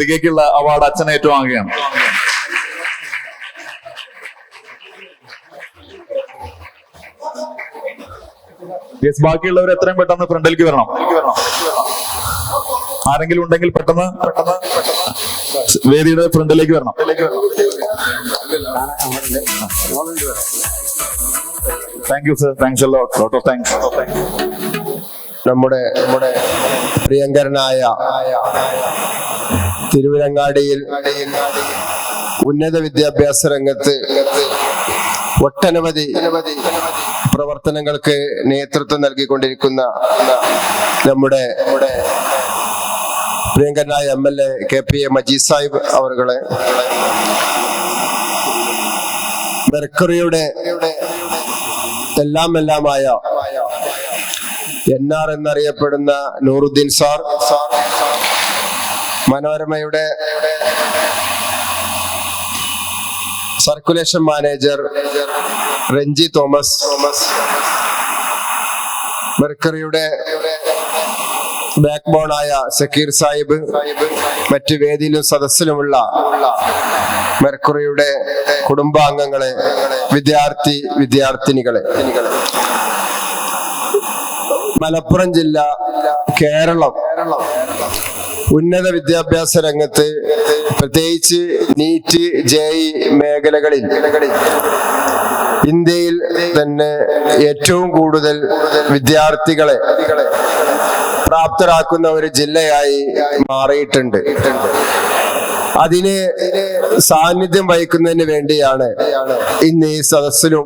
കൃതികയ്ക്കുള്ള award അച്ഛൻ ഏറ്റുവാങ്ങുകയാണ്. Yes, ബാക്കിയുള്ളവർ എത്രയും പെട്ടെന്ന് ഫ്രണ്ടിലേക്ക് വരണം. ആരെങ്കിലും ഉണ്ടെങ്കിൽ പെട്ടെന്ന് വേദിയുടെ ഫ്രണ്ടിലേക്ക് വരണം. Thank you sir, thanks a lot, lot of thanks. നമ്മുടെ പ്രിയങ്കരനായ തിരുവരങ്ങാടിയിൽ ഉന്നത വിദ്യാഭ്യാസ രംഗത്ത് ഒട്ടനവധി പ്രവർത്തനങ്ങൾക്ക് നേതൃത്വം നൽകിക്കൊണ്ടിരിക്കുന്ന നമ്മുടെ പ്രിയങ്കരനായ MLA KPA മജീദ് സാഹിബ് അവരുടെ, മെർക്കുറിയുടെ എല്ലാമായ NR എന്നറിയപ്പെടുന്ന നൂറുദ്ദീൻ സാർ, മനോരമയുടെ സർക്കുലേഷൻ മാനേജർ റെഞ്ചി തോമസ്, മെർക്കറിയുടെ ബാക്ക് ബോണായ സക്കീർ സാഹിബ്, മറ്റു വേദിയിലും സദസ്സിലുമുള്ള മെർക്കുറിയുടെ കുടുംബാംഗങ്ങളെ, വിദ്യാർത്ഥിനികളെ, മലപ്പുറം ജില്ല, കേരളം ഉന്നത വിദ്യാഭ്യാസ രംഗത്ത് പ്രത്യേകിച്ച് നീറ്റ് JEE മേഖലകളിൽ ഇന്ത്യയിൽ തന്നെ ഏറ്റവും കൂടുതൽ വിദ്യാർത്ഥികളെ പ്രാപ്തരാക്കുന്ന ഒരു ജില്ലയായി മാറിയിട്ടുണ്ട്. അതിന് സാന്നിധ്യം വഹിക്കുന്നതിന് വേണ്ടിയാണ് ഇന്ന് ഈ സദസ്സിലും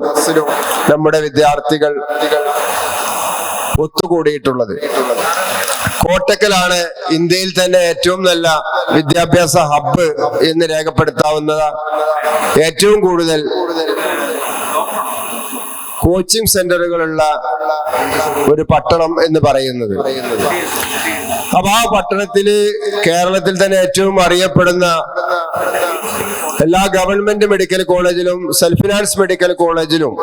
നമ്മുടെ വിദ്യാർത്ഥികൾ ഒത്തുകൂടിയിട്ടുള്ളത്. കോട്ടക്കലാണ് ഇന്ത്യയിൽ തന്നെ ഏറ്റവും നല്ല വിദ്യാഭ്യാസ ഹബ്ബ് എന്ന് രേഖപ്പെടുത്താവുന്ന ഏറ്റവും കൂടുതൽ കോച്ചിങ് സെന്ററുകളുള്ള ഒരു പട്ടണം എന്ന് പറയുന്നത്. അപ്പൊ ആ പട്ടണത്തില് കേരളത്തിൽ തന്നെ ഏറ്റവും അറിയപ്പെടുന്ന എല്ലാ ഗവൺമെന്റ് മെഡിക്കൽ കോളേജിലും സെൽഫ് ഫിനാൻസ് മെഡിക്കൽ കോളേജിലും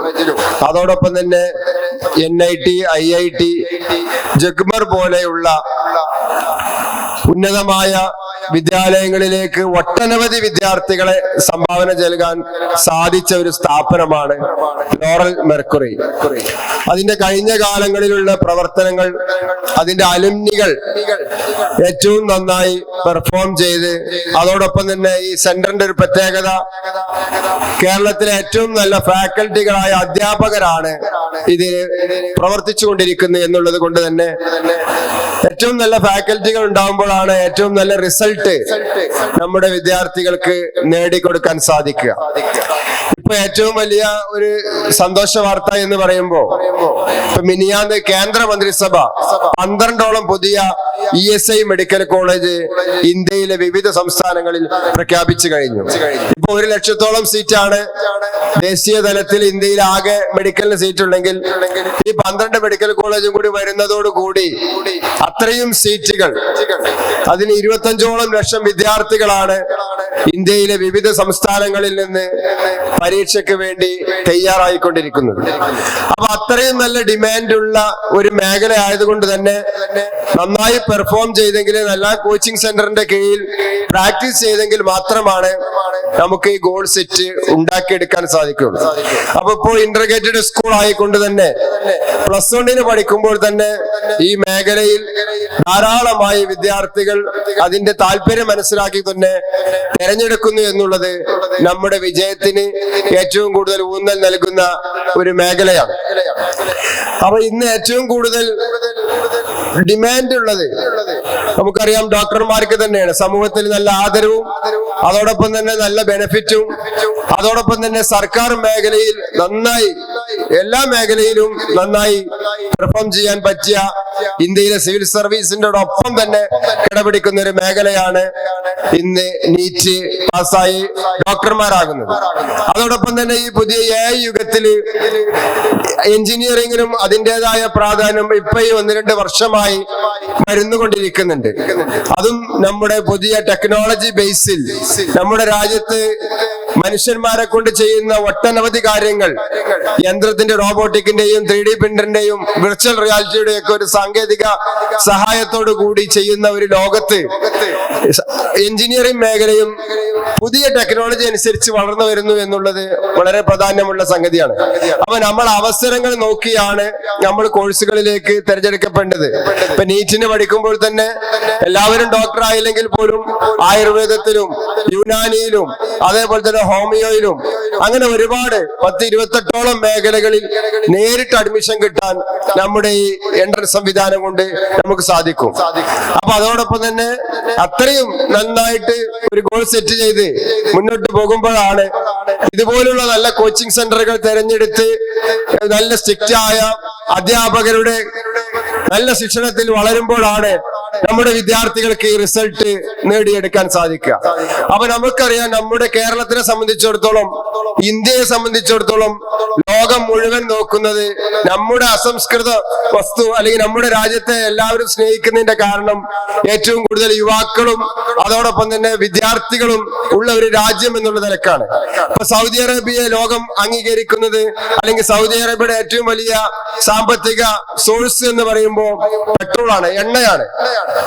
അതോടൊപ്പം തന്നെ NIT, IIT, ജഗ്മർ പോലെയുള്ള ഉന്നതമായ വിദ്യാലയങ്ങളിലേക്ക് ഒട്ടനവധി വിദ്യാർത്ഥികളെ സംഭാവന നൽകാൻ സാധിച്ച ഒരു സ്ഥാപനമാണ് ലോറൽ മെർക്കുറി. അതിന്റെ കഴിഞ്ഞ കാലങ്ങളിലുള്ള പ്രവർത്തനങ്ങൾ, അതിന്റെ അലുമിനികൾ ഏറ്റവും നന്നായി പെർഫോം ചെയ്ത്, അതോടൊപ്പം തന്നെ ഈ സെന്ററിന്റെ ഒരു പ്രത്യേകത, കേരളത്തിലെ ഏറ്റവും നല്ല ഫാക്കൽറ്റികളായ അധ്യാപകരാണ് ഇതിൽ പ്രവർത്തിച്ചു കൊണ്ടിരിക്കുന്നത് എന്നുള്ളത് കൊണ്ട് തന്നെ ഏറ്റവും നല്ല ഫാക്കൽറ്റികൾ ഉണ്ടാകുമ്പോഴാണ് ഏറ്റവും നല്ല റിസൾട്ട് നമ്മുടെ വിദ്യാർത്ഥികൾക്ക് നേടിക്കൊടുക്കാൻ സാധിക്കുക. ഇപ്പൊ ഏറ്റവും വലിയ ഒരു സന്തോഷ വാർത്ത എന്ന് പറയുമ്പോ, ഇപ്പൊ മിനിയാന്ന് കേന്ദ്രമന്ത്രിസഭ 12ഓളം പുതിയ ESI മെഡിക്കൽ കോളേജ് ഇന്ത്യയിലെ വിവിധ സംസ്ഥാനങ്ങളിൽ പ്രഖ്യാപിച്ചു കഴിഞ്ഞു. ഇപ്പൊ 1 ലക്ഷത്തോളം സീറ്റാണ് ദേശീയ തലത്തിൽ ഇന്ത്യയിൽ ആകെ മെഡിക്കലിന് സീറ്റ് ഉണ്ടെങ്കിൽ ഈ 12 മെഡിക്കൽ കോളേജും കൂടി വരുന്നതോടുകൂടി അത്രയും സീറ്റുകൾ, അതിന് 25ഓളം ലക്ഷം വിദ്യാർത്ഥികളാണ് ഇന്ത്യയിലെ വിവിധ സംസ്ഥാനങ്ങളിൽ നിന്ന് പരീക്ഷയ്ക്ക് വേണ്ടി തയ്യാറായിക്കൊണ്ടിരിക്കുന്നത്. അപ്പൊ അത്രയും നല്ല ഡിമാൻഡുള്ള ഒരു മേഖല ആയതുകൊണ്ട് തന്നെ നന്നായി പെർഫോം ചെയ്തെങ്കിൽ, നല്ല കോച്ചിങ് സെന്ററിന്റെ കീഴിൽ പ്രാക്ടീസ് ചെയ്തെങ്കിൽ മാത്രമാണ് നമുക്ക് ഈ ഗോൾ സെറ്റ് ഉണ്ടാക്കിയെടുക്കാൻ സാധിക്കുള്ളൂ. അപ്പൊ ഇപ്പോൾ ഇന്റർഗ്രേറ്റഡ് സ്കൂൾ ആയിക്കൊണ്ട് തന്നെ +1 പഠിക്കുമ്പോൾ തന്നെ ഈ മേഖലയിൽ ധാരാളമായി വിദ്യാർത്ഥികൾ അതിന്റെ താല്പര്യം മനസ്സിലാക്കി തന്നെ തിരഞ്ഞെടുക്കുന്നു എന്നുള്ളത് നമ്മുടെ വിജയത്തിന് ഏറ്റവും കൂടുതൽ ഊന്നൽ നൽകുന്ന ഒരു മേഖലയാണ്. അപ്പൊ ഇന്ന് ഏറ്റവും കൂടുതൽ ഡിമാൻഡ് ഉള്ളത് നമുക്കറിയാം ഡോക്ടർമാർക്ക് തന്നെയാണ്. സമൂഹത്തിൽ നല്ല ആദരവും അതോടൊപ്പം തന്നെ നല്ല ബെനിഫിറ്റും അതോടൊപ്പം തന്നെ സർക്കാർ മേഖലയിൽ നന്നായി എല്ലാ മേഖലയിലും നന്നായി പെർഫോം ചെയ്യാൻ പറ്റിയ ഇന്ത്യയിലെ സിവിൽ സർവീസിന്റെ ഒപ്പം തന്നെ കിടപിടിക്കുന്ന ഒരു മേഖലയാണ് ഇന്ന് നീറ്റ് പാസ്സായി ഡോക്ടർമാരാകുന്നത്. അതോടൊപ്പം തന്നെ ഈ പുതിയ AI യുഗത്തില് എഞ്ചിനീയറിംഗിനും അതിൻ്റെതായ പ്രാധാന്യം ഇപ്പൊ ഈ 1-2 വർഷമായി മരുന്നുകൊണ്ടിരിക്കുന്നുണ്ട്. അതും നമ്മുടെ പുതിയ ടെക്നോളജി ബേസിൽ നമ്മുടെ രാജ്യത്ത് മനുഷ്യന്മാരെ കൊണ്ട് ചെയ്യുന്ന ഒട്ടനവധി കാര്യങ്ങൾ യന്ത്രത്തിന്റെ റോബോട്ടിക്കിന്റെയും 3D പ്രിന്ററിന്റെയും വിർച്വൽ റിയാലിറ്റിയുടെ ഒക്കെ ഒരു സാങ്കേതിക സഹായത്തോടു കൂടി ചെയ്യുന്ന ഒരു ലോകത്ത് എഞ്ചിനീയറിംഗ് മേഖലയും പുതിയ ടെക്നോളജി അനുസരിച്ച് വളർന്നു വരുന്നു എന്നുള്ളത് വളരെ പ്രാധാന്യമുള്ള സംഗതിയാണ്. അപ്പൊ നമ്മൾ അവസരങ്ങൾ നോക്കിയാണ് നമ്മൾ കോഴ്സുകളിലേക്ക് തിരഞ്ഞെടുക്കപ്പെടേണ്ടത്. ഇപ്പൊ നീറ്റിന് പഠിക്കുമ്പോൾ തന്നെ എല്ലാവരും ഡോക്ടർ ആയില്ലെങ്കിൽ പോലും ആയുർവേദത്തിലും യുനാനിയിലും അതേപോലെ തന്നെ ഹോമിയോയിലും അങ്ങനെ ഒരുപാട് 10-28ഓളം മേഖലകളിൽ നേരിട്ട് അഡ്മിഷൻ കിട്ടാൻ നമ്മുടെ ഈ എൻട്രൻസ് സംവിധാനം കൊണ്ട് നമുക്ക് സാധിക്കും. അപ്പൊ അതോടൊപ്പം തന്നെ അത്രയും നന്നായിട്ട് ഒരു ഗോൾ സെറ്റ് ചെയ്ത് മുന്നോട്ട് പോകുമ്പോഴാണ് ഇതുപോലുള്ള നല്ല കോച്ചിങ് സെന്ററുകൾ തെരഞ്ഞെടുത്ത് നല്ല സ്ട്രിക്റ്റ് ആയ അധ്യാപകരുടെ നല്ല ശിക്ഷണത്തിൽ വളരുമ്പോഴാണ് നമ്മുടെ വിദ്യാർത്ഥികൾക്ക് ഈ റിസൾട്ട് നേടിയെടുക്കാൻ സാധിക്കുക. അപ്പൊ നമുക്കറിയാം, നമ്മുടെ കേരളത്തിനെ സംബന്ധിച്ചിടത്തോളം, ഇന്ത്യയെ സംബന്ധിച്ചിടത്തോളം ലോകം മുഴുവൻ നോക്കുന്നത് നമ്മുടെ അസംസ്കൃത വസ്തു അല്ലെങ്കിൽ നമ്മുടെ രാജ്യത്തെ എല്ലാവരും സ്നേഹിക്കുന്നതിന്റെ കാരണം ഏറ്റവും കൂടുതൽ യുവാക്കളും അതോടൊപ്പം തന്നെ വിദ്യാർത്ഥികളും ഉള്ള ഒരു രാജ്യം എന്നുള്ള നിലക്കാണ്. ഇപ്പൊ സൗദി അറേബ്യയെ ലോകം അംഗീകരിക്കുന്നത് അല്ലെങ്കിൽ സൗദി അറേബ്യയുടെ ഏറ്റവും വലിയ സാമ്പത്തിക സോഴ്സ് എന്ന് പറയുമ്പോൾ പെട്രോളാണ്, എണ്ണയാണ്.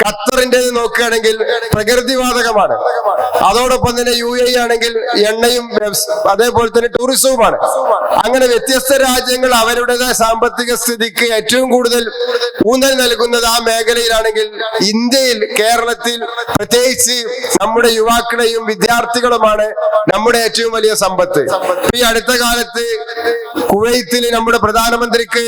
ഖത്തറിന്റെ നോക്കുകയാണെങ്കിൽ പ്രകൃതിവാതകമാണ്. അതോടൊപ്പം തന്നെ UAE ആണെങ്കിൽ എണ്ണയും അതേപോലെ തന്നെ ടൂറിസവുമാണ്. അങ്ങനെ വ്യത്യസ്ത രാജ്യങ്ങൾ അവരുടേതായ സാമ്പത്തിക സ്ഥിതിക്ക് ഏറ്റവും കൂടുതൽ ഊന്നൽ നൽകുന്നത് ആ മേഖലയിലാണെങ്കിൽ ഇന്ത്യയിൽ, കേരളത്തിൽ പ്രത്യേകിച്ച് നമ്മുടെ യുവാക്കളെയും വിദ്യാർത്ഥികളുമാണ് നമ്മുടെ ഏറ്റവും വലിയ സമ്പത്ത്. ഈ അടുത്ത കാലത്ത് കുവൈത്തിൽ നമ്മുടെ പ്രധാനമന്ത്രിക്ക്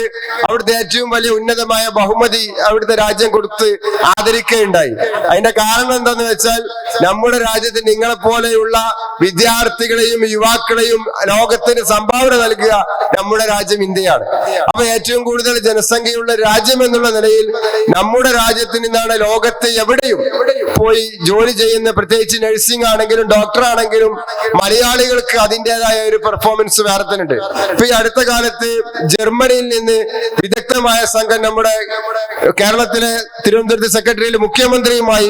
അവിടുത്തെ ഏറ്റവും വലിയ ഉന്നതമായ ബഹുമതി അവിടുത്തെ രാജ്യം കൊടുത്ത് ആദരിക്കുകയുണ്ടായി. അതിന്റെ കാരണം എന്താന്ന് വെച്ചാൽ നമ്മുടെ രാജ്യത്ത് നിങ്ങളെ പോലെയുള്ള വിദ്യാർത്ഥികളെയും യുവാക്കളെയും ലോകത്തിന് സംഭാവന നൽകുക നമ്മുടെ രാജ്യം ഇന്ത്യയാണ്. അപ്പൊ ഏറ്റവും കൂടുതൽ ജനസംഖ്യയുള്ള രാജ്യം എന്നുള്ള നിലയിൽ നമ്മുടെ രാജ്യത്ത് നിന്നാണ് ലോകത്ത് എവിടെയും പോയി ജോലി ചെയ്യുന്ന, പ്രത്യേകിച്ച് നഴ്സിംഗ് ആണെങ്കിലും ഡോക്ടർ ആണെങ്കിലും മലയാളികൾക്ക് അതിൻ്റെതായ ഒരു പെർഫോമൻസ് വേറെ തന്നെ ഉണ്ട്. ഇപ്പൊ ഈ അടുത്ത കാലത്ത് ജർമ്മനിയിൽ നിന്ന് വിദഗ്ധമായ സംഘം നമ്മുടെ കേരളത്തിലെ തിരുവനന്തപുരത്ത് സെക്രട്ടറിയിൽ മുഖ്യമന്ത്രിയുമായി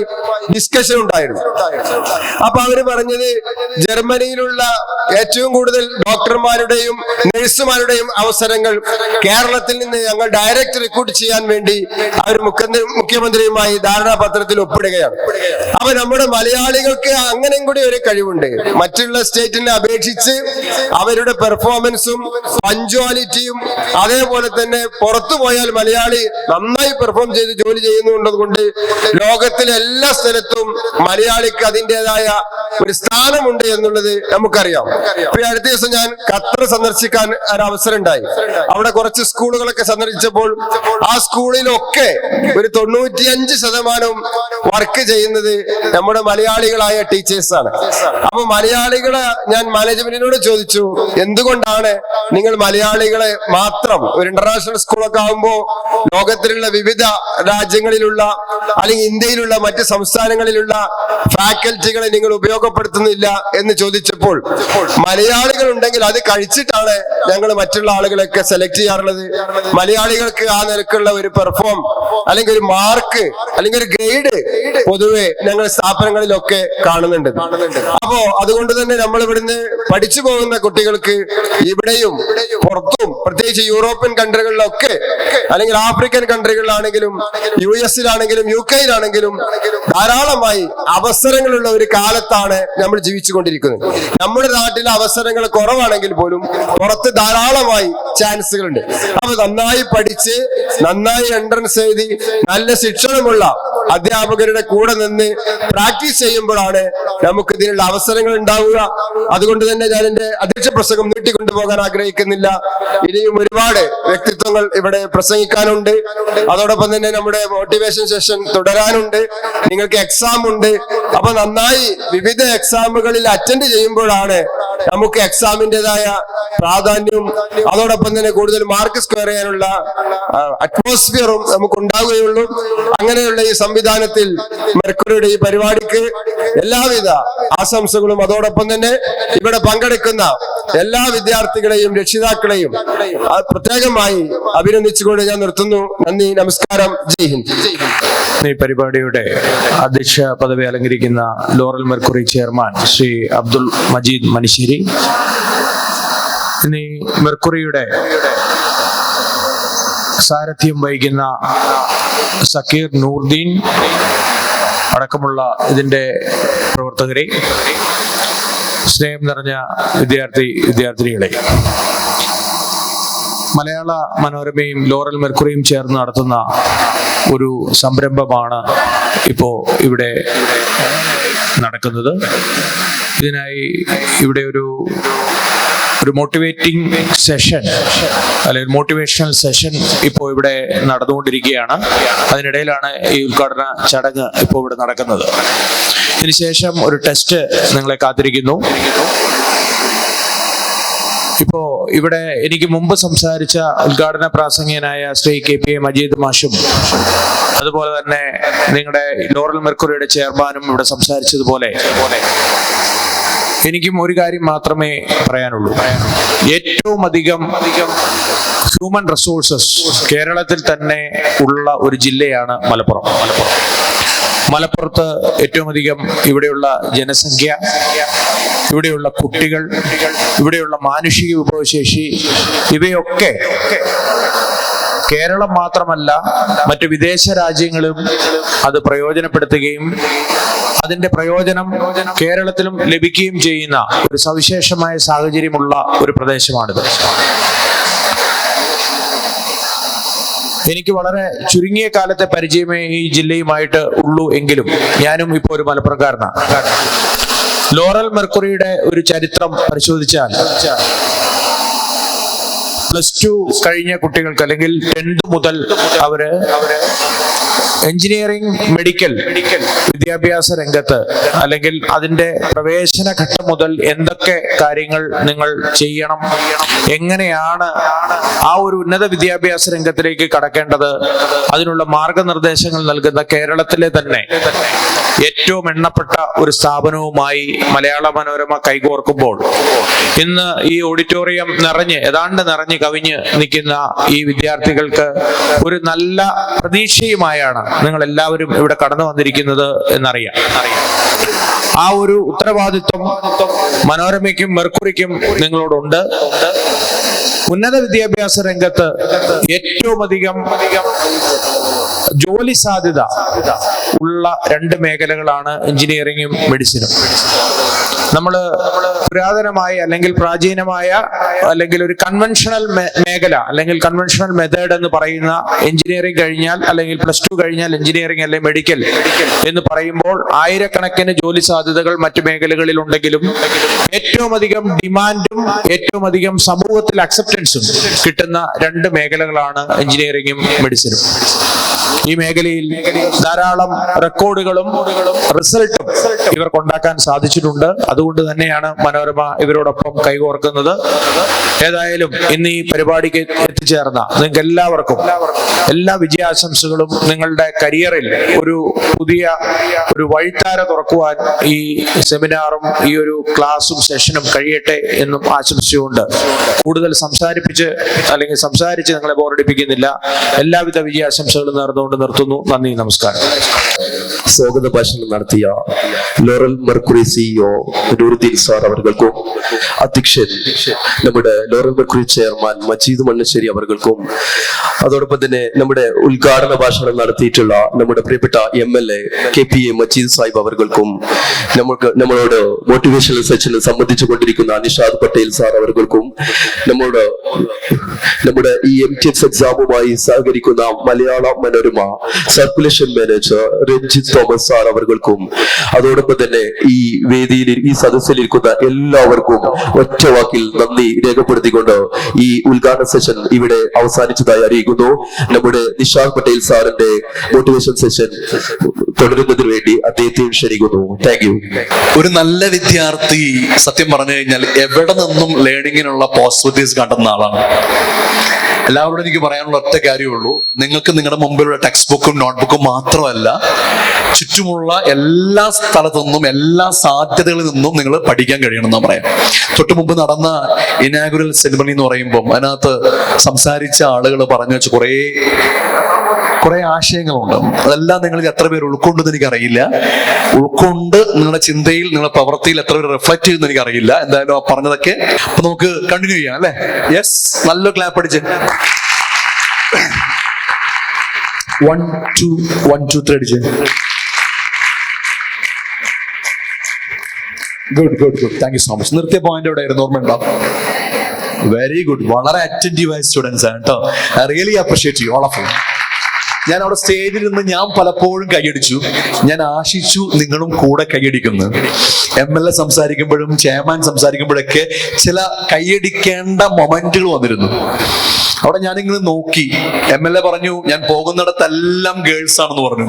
ഡിസ്കഷൻ ഉണ്ടായിരുന്നു. അപ്പൊ അവര് പറഞ്ഞത് ജർമ്മനിയിലുള്ള ഏറ്റവും കൂടുതൽ ഡോക്ടർമാരുടെയും നഴ്സുമാരുടെയും അവസരങ്ങൾ കേരളത്തിൽ നിന്ന് ഞങ്ങൾ ഡയറക്റ്റ് റിക്രൂട്ട് ചെയ്യാൻ വേണ്ടി അവർ മുഖ്യമന്ത്രിയുമായി ധാരണാപത്രത്തിൽ ഒപ്പിടുകയാണ്. അപ്പൊ നമ്മുടെ മലയാളികൾക്ക് അങ്ങനെയും കൂടി ഒരു കഴിവുണ്ട്. മറ്റുള്ള സ്റ്റേറ്റിനെ അപേക്ഷിച്ച് അവരുടെ പെർഫോമൻസും പഞ്ച്വാലിറ്റിയും അതേപോലെ തന്നെ പുറത്തു പോയാൽ മലയാളി നന്നായി പെർഫോം ചെയ്ത് ജോലി ചെയ്യുന്നുള്ളത് കൊണ്ട് ലോകത്തിലെ എല്ലാ സ്ഥലത്തും മലയാളിക്ക് അതിൻ്റെതായ ഒരു സ്ഥാനമുണ്ട് എന്നുള്ളത് നമുക്കറിയാം. ഇപ്പൊ അടുത്ത ദിവസം ഞാൻ ഖത്തർ സന്ദർശിക്കാൻ ഒരു അവസരം ഉണ്ടായി. അവിടെ കുറച്ച് സ്കൂളുകളൊക്കെ സന്ദർശിച്ചപ്പോൾ ആ സ്കൂളിലൊക്കെ ഒരു 95% വർക്ക് ചെയ്യുന്നത് നമ്മുടെ മലയാളികളായ ടീച്ചേഴ്സാണ്. അപ്പൊ മലയാളികളെ ഞാൻ മാനേജ്മെന്റിനോട് ചോദിച്ചു, എന്തുകൊണ്ടാണ് നിങ്ങൾ മലയാളികളെ മാത്രം, ഒരു ഇന്റർനാഷണൽ സ്കൂളൊക്കെ ആകുമ്പോ ലോകത്തിലുള്ള വിവിധ രാജ്യങ്ങളിലുള്ള അല്ലെങ്കിൽ ഇന്ത്യയിലുള്ള മറ്റ് സംസ്ഥാനങ്ങളിലുള്ള ഫാക്കൽറ്റികളെ നിങ്ങൾ ഉപയോഗപ്പെടുത്തുന്നില്ല എന്ന് ചോദിച്ചപ്പോൾ മലയാളികൾ ഉണ്ടെങ്കിൽ അത് കഴിച്ചിട്ടാണ് ഞങ്ങൾ മറ്റുള്ള ആളുകളൊക്കെ സെലക്ട് ചെയ്യാറുള്ളത്. മലയാളികൾക്ക് ആ നിലക്കുള്ള ഒരു പെർഫോം അല്ലെങ്കിൽ ഒരു മാർക്ക് അല്ലെങ്കിൽ ഒരു ഗ്രേഡ് പൊതുവെ ഞങ്ങൾ സ്ഥാപനങ്ങളിലൊക്കെ കാണുന്നുണ്ട്. അപ്പോ അതുകൊണ്ട് തന്നെ നമ്മൾ ഇവിടുന്ന് പഠിച്ചു പോകുന്ന കുട്ടികൾക്ക് ഇവിടെയും പുറത്തും, പ്രത്യേകിച്ച് യൂറോപ്യൻ കൺട്രികളിലൊക്കെ അല്ലെങ്കിൽ ആഫ്രിക്കൻ കൺട്രികളിലാണെങ്കിലും US-ലാണെങ്കിലും UK-യിലാണെങ്കിലും ധാരാളമായി അവസരങ്ങളുള്ള ഒരു കാലത്താണ് നമ്മൾ ജീവിച്ചുകൊണ്ടിരിക്കുന്നത്. നമ്മുടെ നാട്ടിലെ അവസരങ്ങൾ കുറവാണെങ്കിൽ പോലും പുറത്ത് ധാരാളമായി ചാൻസുകളുണ്ട്. അപ്പൊ നന്നായി പഠിച്ച് നന്നായി എൻട്രൻസ് എഴുതി നല്ല ശിക്ഷണമുള്ള അധ്യാപകരുടെ കൂടെ നിന്ന് പ്രാക്ടീസ് ചെയ്യുമ്പോഴാണ് നമുക്ക് ഇതിനുള്ള അവസരങ്ങൾ ഉണ്ടാവുക. അതുകൊണ്ട് തന്നെ ഞാൻ എന്റെ അധ്യക്ഷ പ്രസംഗം നീട്ടിക്കൊണ്ടുപോകാൻ ആഗ്രഹിക്കുന്നില്ല. ഇനിയും ഒരുപാട് വ്യക്തിത്വങ്ങൾ ഇവിടെ പ്രസംഗിക്കാനുണ്ട്. അതോടൊപ്പം തന്നെ നമ്മുടെ മോട്ടിവേഷൻ സെഷൻ തുടരാനുണ്ട്. നിങ്ങൾക്ക് എക്സാം ഉണ്ട്. അപ്പൊ നന്നായി വിവിധ എക്സാമുകളിൽ അറ്റൻഡ് ചെയ്യുമ്പോഴാണ് നമുക്ക് എക്സാമിൻ്റെതായ പ്രാധാന്യവും അതോടൊപ്പം തന്നെ കൂടുതൽ മാർക്ക് സ്ക്വയർ ചെയ്യാനുള്ള അറ്റ്മോസ്ഫിയറും നമുക്ക് ഉണ്ടാവുകയുള്ളൂ. അങ്ങനെയുള്ള ഈ സംവിധാനത്തിൽ മെർക്കുറിയുടെ ഈ പരിപാടിക്ക് എല്ലാവിധ ആശംസകളും അതോടൊപ്പം തന്നെ ഇവിടെ പങ്കെടുക്കുന്ന എല്ലാ വിദ്യാർത്ഥികളെയും രക്ഷിതാക്കളെയും പ്രത്യേകമായി അഭിനന്ദിച്ചുകൊണ്ട് ഞാൻ നിർത്തുന്നു. നന്ദി, നമസ്കാരം, ജയ് ഹിന്ദ്. ഈ പരിപാടിയുടെ അധ്യക്ഷ പദവി അലങ്കരിക്കുന്ന Laurel Mercury chairman Shri Abdul Majeed Manissery. ഇനി മെർക്കുറിയുടെ സാരഥ്യം വഹിക്കുന്ന സക്കീർ നൂർദീൻ അടക്കമുള്ള ഇതിൻ്റെ പ്രവർത്തകരെ, സ്നേഹം നിറഞ്ഞ വിദ്യാർത്ഥിനികളെ, മലയാള മനോരമയും ലോറൽ മെർക്കുറിയും ചേർന്ന് നടത്തുന്ന ഒരു സംരംഭമാണ് ഇപ്പോൾ ഇവിടെ നടക്കുന്നത്. ഇതിനായി ഇവിടെ ഒരു മോട്ടിവേറ്റിംഗ് സെഷൻ അല്ലെങ്കിൽ മോട്ടിവേഷണൽ സെഷൻ ഇപ്പോൾ ഇവിടെ നടന്നുകൊണ്ടിരിക്കുകയാണ്. അതിനിടയിലാണ് ഈ ഉദ്ഘാടന ചടങ്ങ് ഇപ്പോൾ ഇവിടെ നടക്കുന്നത്. ഇതിനുശേഷം ഒരു ടെസ്റ്റ് നിങ്ങളെ കാത്തിരിക്കുന്നു. ഇപ്പോ ഇവിടെ എനിക്ക് മുമ്പ് സംസാരിച്ച ഉദ്ഘാടന പ്രാസംഗികനായ ശ്രീ KPA മജീദ് മാഷും അതുപോലെ തന്നെ നിങ്ങളുടെ ലോറൽ മെർക്കുറിയുടെ ചെയർമാനും ഇവിടെ സംസാരിച്ചതുപോലെ എനിക്കും ഒരു കാര്യം മാത്രമേ പറയാനുള്ളൂ. ഏറ്റവും അധികം ഹ്യൂമൻ റിസോഴ്സസ് കേരളത്തിൽ തന്നെ ഉള്ള ഒരു ജില്ലയാണ് മലപ്പുറം. മലപ്പുറത്ത് ഏറ്റവും അധികം ഇവിടെയുള്ള ജനസംഖ്യ, ഇവിടെയുള്ള കുട്ടികൾ, ഇവിടെയുള്ള മാനുഷിക വിഭവശേഷി, ഇവയൊക്കെ കേരളം മാത്രമല്ല മറ്റു വിദേശ രാജ്യങ്ങളും അത് പ്രയോജനപ്പെടുത്തുകയും അതിന്റെ പ്രയോജനം കേരളത്തിലും ലഭിക്കുകയും ചെയ്യുന്ന ഒരു സവിശേഷമായ സാഹചര്യമുള്ള ഒരു പ്രദേശമാണിത്. എനിക്ക് വളരെ ചുരുങ്ങിയ കാലത്തെ പരിചയമേ ഈ ജില്ലയുമായിട്ട് ഉള്ളൂ എങ്കിലും ഞാനും ഇപ്പോൾ ഒരു മലപ്പുറക്കാരനാണ്. ലോറൽ മെർക്കുറിയുടെ ഒരു ചരിത്രം പരിശോധിച്ചാൽ +2 കഴിഞ്ഞ കുട്ടികൾക്ക് അല്ലെങ്കിൽ 10th മുതൽ അവര് എഞ്ചിനീയറിംഗ് മെഡിക്കൽ വിദ്യാഭ്യാസ രംഗത്ത് അല്ലെങ്കിൽ അതിന്റെ പ്രവേശന ഘട്ടം മുതൽ എന്തൊക്കെ കാര്യങ്ങൾ നിങ്ങൾ ചെയ്യണം, എങ്ങനെയാണ് ആ ഒരു ഉന്നത വിദ്യാഭ്യാസ രംഗത്തിലേക്ക് കടക്കേണ്ടത്, അതിനുള്ള മാർഗനിർദ്ദേശങ്ങൾ നൽകുന്ന കേരളത്തിലെ തന്നെ ഏറ്റവും എണ്ണപ്പെട്ട ഒരു സ്ഥാപനവുമായി മലയാള മനോരമ കൈകോർക്കുമ്പോൾ ഇന്ന് ഈ ഓഡിറ്റോറിയം ഏതാണ്ട് നിറഞ്ഞ് കവിഞ്ഞ് നിൽക്കുന്ന ഈ വിദ്യാർത്ഥികൾക്ക് ഒരു നല്ല പ്രതീക്ഷയുമായാണ് നിങ്ങൾ എല്ലാവരും ഇവിടെ കടന്നു വന്നിരിക്കുന്നത് എന്നറിയാം. ആ ഒരു ഉത്തരവാദിത്വം മനോരമയ്ക്കും മെർക്കുറിക്കും നിങ്ങളോടുണ്ട്. ഉന്നത വിദ്യാഭ്യാസ രംഗത്ത് ഏറ്റവും അധികം ജോലി സാധ്യത ഉള്ള 2 മേഖലകളാണ് എഞ്ചിനീയറിംഗും മെഡിസിനും. നമ്മൾ പുരാതനമായ അല്ലെങ്കിൽ പ്രാചീനമായ അല്ലെങ്കിൽ ഒരു കൺവെൻഷണൽ മേഖല അല്ലെങ്കിൽ കൺവെൻഷണൽ മെത്തേഡ് എന്ന് പറയുന്ന എഞ്ചിനീയറിംഗ് കഴിഞ്ഞാൽ അല്ലെങ്കിൽ +2 കഴിഞ്ഞാൽ എഞ്ചിനീയറിംഗ് അല്ലെങ്കിൽ മെഡിക്കൽ എന്ന് പറയുമ്പോൾ ആയിരക്കണക്കിന് ജോലി സാധ്യതകൾ മറ്റു മേഖലകളിൽ ഉണ്ടെങ്കിലും ഏറ്റവും അധികം ഡിമാൻഡും ഏറ്റവും അധികം സമൂഹത്തിൽ അക്സെപ്റ്റൻസും കിട്ടുന്ന 2 മേഖലകളാണ് എഞ്ചിനീയറിംഗും മെഡിസിനും. ഈ മേഖലയിൽ ധാരാളം റെക്കോർഡുകളും റിസൾട്ടും ഇവർക്കുണ്ടാക്കാൻ സാധിച്ചിട്ടുണ്ട്. അതുകൊണ്ട് തന്നെയാണ് മനോരമ ഇവരോടൊപ്പം കൈകോർക്കുന്നത്. ഏതായാലും ഇന്ന് ഈ പരിപാടിക്ക് എത്തിച്ചേർന്ന നിങ്ങൾക്ക് എല്ലാവർക്കും എല്ലാ വിജയാശംസകളും. നിങ്ങളുടെ കരിയറിൽ ഒരു പുതിയ വഴിത്താര തുറക്കുവാൻ ഈ സെമിനാറും ഈ ഒരു ക്ലാസും സെഷനും കഴിയട്ടെ എന്നും ആശംസിച്ചുകൊണ്ട് കൂടുതൽ സംസാരിച്ച് നിങ്ങളെ ബോറടിപ്പിക്കുന്നില്ല. എല്ലാവിധ വിജയാശംസകളും നേർന്നുകൊണ്ട് നിർത്തുന്നു. നന്ദി, നമസ്കാരം. സ്വാഗത ഭാഷണം നടത്തിയ Laurel Mercury CEO Nooruddeen sir അവർക്കും അധ്യക്ഷൻ നമ്മുടെ Laurel Mercury chairman Majeed Mannassery അവർക്കും അതോടൊപ്പം തന്നെ നമ്മുടെ ഉദ്ഘാടന ഭാഷണം നടത്തിയിട്ടുള്ള നമ്മുടെ പ്രിയപ്പെട്ട MLA KPA മജീദ് സാഹിബ് അവർക്കും നമ്മളോട് മോട്ടിവേഷണൽ സെഷനിൽ സംബന്ധിച്ചു കൊണ്ടിരിക്കുന്ന നിഷാദ് പട്ടേൽ സാർ അവർക്കും നമ്മുടെ ഈ MTS എക്സാമുമായി സഹകരിക്കുന്ന Malayala Manorama circulation manager Ranjith Thomas sir അവർക്കും അതോടൊപ്പം തന്നെ ഈ വേദിയിൽ ഈ സദസ്സിലിരിക്കുന്ന എല്ലാവർക്കും ഒറ്റ വാക്കിൽ നന്ദി രേഖപ്പെടുത്തിക്കൊണ്ട് ഈ ഉദ്ഘാടന സെഷൻ ഇവിടെ അവസാനിച്ചതായി അറിയിക്കുന്നു. നമ്മുടെ നിഷാദ് പട്ടേൽ സാറിന്റെ മോട്ടിവേഷൻ സെഷൻ തുടരുന്നതിന് വേണ്ടി അദ്ദേഹത്തെയും ക്ഷണിക്കുന്നു. Thank you. ഒരു നല്ല വിദ്യാർത്ഥി സത്യം പറഞ്ഞു കഴിഞ്ഞാൽ എവിടെ നിന്നും ലേണിങ്ങിനുള്ള പോസിബിലിറ്റീസ് കണ്ടെന്ന ആളാണ്. എല്ലാവരോടും എനിക്ക് പറയാനുള്ള ഒറ്റ കാര്യമുള്ളൂ, നിങ്ങൾക്ക് നിങ്ങളുടെ മുമ്പിലുള്ള ടെക്സ്റ്റ് ബുക്കും നോട്ട്ബുക്കും മാത്രമല്ല ചുറ്റുമുള്ള എല്ലാ സ്ഥലത്തു നിന്നും എല്ലാ സാധ്യതകളിൽ നിന്നും നിങ്ങൾ പഠിക്കാൻ കഴിയണം എന്ന് പറയാം. തൊട്ടു മുമ്പ് നടന്ന ഇനാഗുറൽ സെറിമണി എന്ന് പറയുമ്പോൾ അതിനകത്ത് സംസാരിച്ച ആളുകൾ പറഞ്ഞു വെച്ച കുറെ ആശയങ്ങളുണ്ട്. അതെല്ലാം നിങ്ങൾ എത്ര പേര് ഉൾക്കൊണ്ടെന്ന് എനിക്കറിയില്ല. ഉൾക്കൊണ്ട് നിങ്ങളുടെ ചിന്തയിൽ നിങ്ങളുടെ പ്രവൃത്തിയിൽ എത്ര പേര് റിഫ്ലക്ട് ചെയ്യുമെന്ന് എനിക്കറിയില്ല. എന്തായാലും ആ പറഞ്ഞതൊക്കെ അപ്പൊ നമുക്ക് കണ്ടിന്യൂ ചെയ്യാം അല്ലെ? യെസ്, നല്ല ക്ലാപ്പ് അടിച്ച്. 1 2 1 2 3 അടിച്ച്. Good thank you so much. നിർത്തിയ പോയിന്റ് എവിടെ ആയിരുന്നു, ഓർമ്മയുണ്ടോ? Very good. വളരെ അറ്റന്റീവ് ആയ സ്റ്റുഡൻസ് ആണ് കേട്ടോ. I really appreciate you all of you. ഞാൻ അവിടെ സ്റ്റേജിൽ നിന്ന് ഞാൻ പലപ്പോഴും കൈയടിച്ചു. ഞാൻ ആശിച്ചു നിങ്ങളും കൂടെ കൈയടിക്കുന്നു. MLA സംസാരിക്കുമ്പോഴും ചെയർമാൻ സംസാരിക്കുമ്പോഴൊക്കെ ചില കൈയടിക്കേണ്ട മൊമെന്റുകൾ വന്നിരുന്നു. അവിടെ ഞാനിങ്ങനെ നോക്കി. MLA പറഞ്ഞു ഞാൻ പോകുന്നിടത്തെല്ലാം ഗേൾസ് ആണെന്ന് പറഞ്ഞു.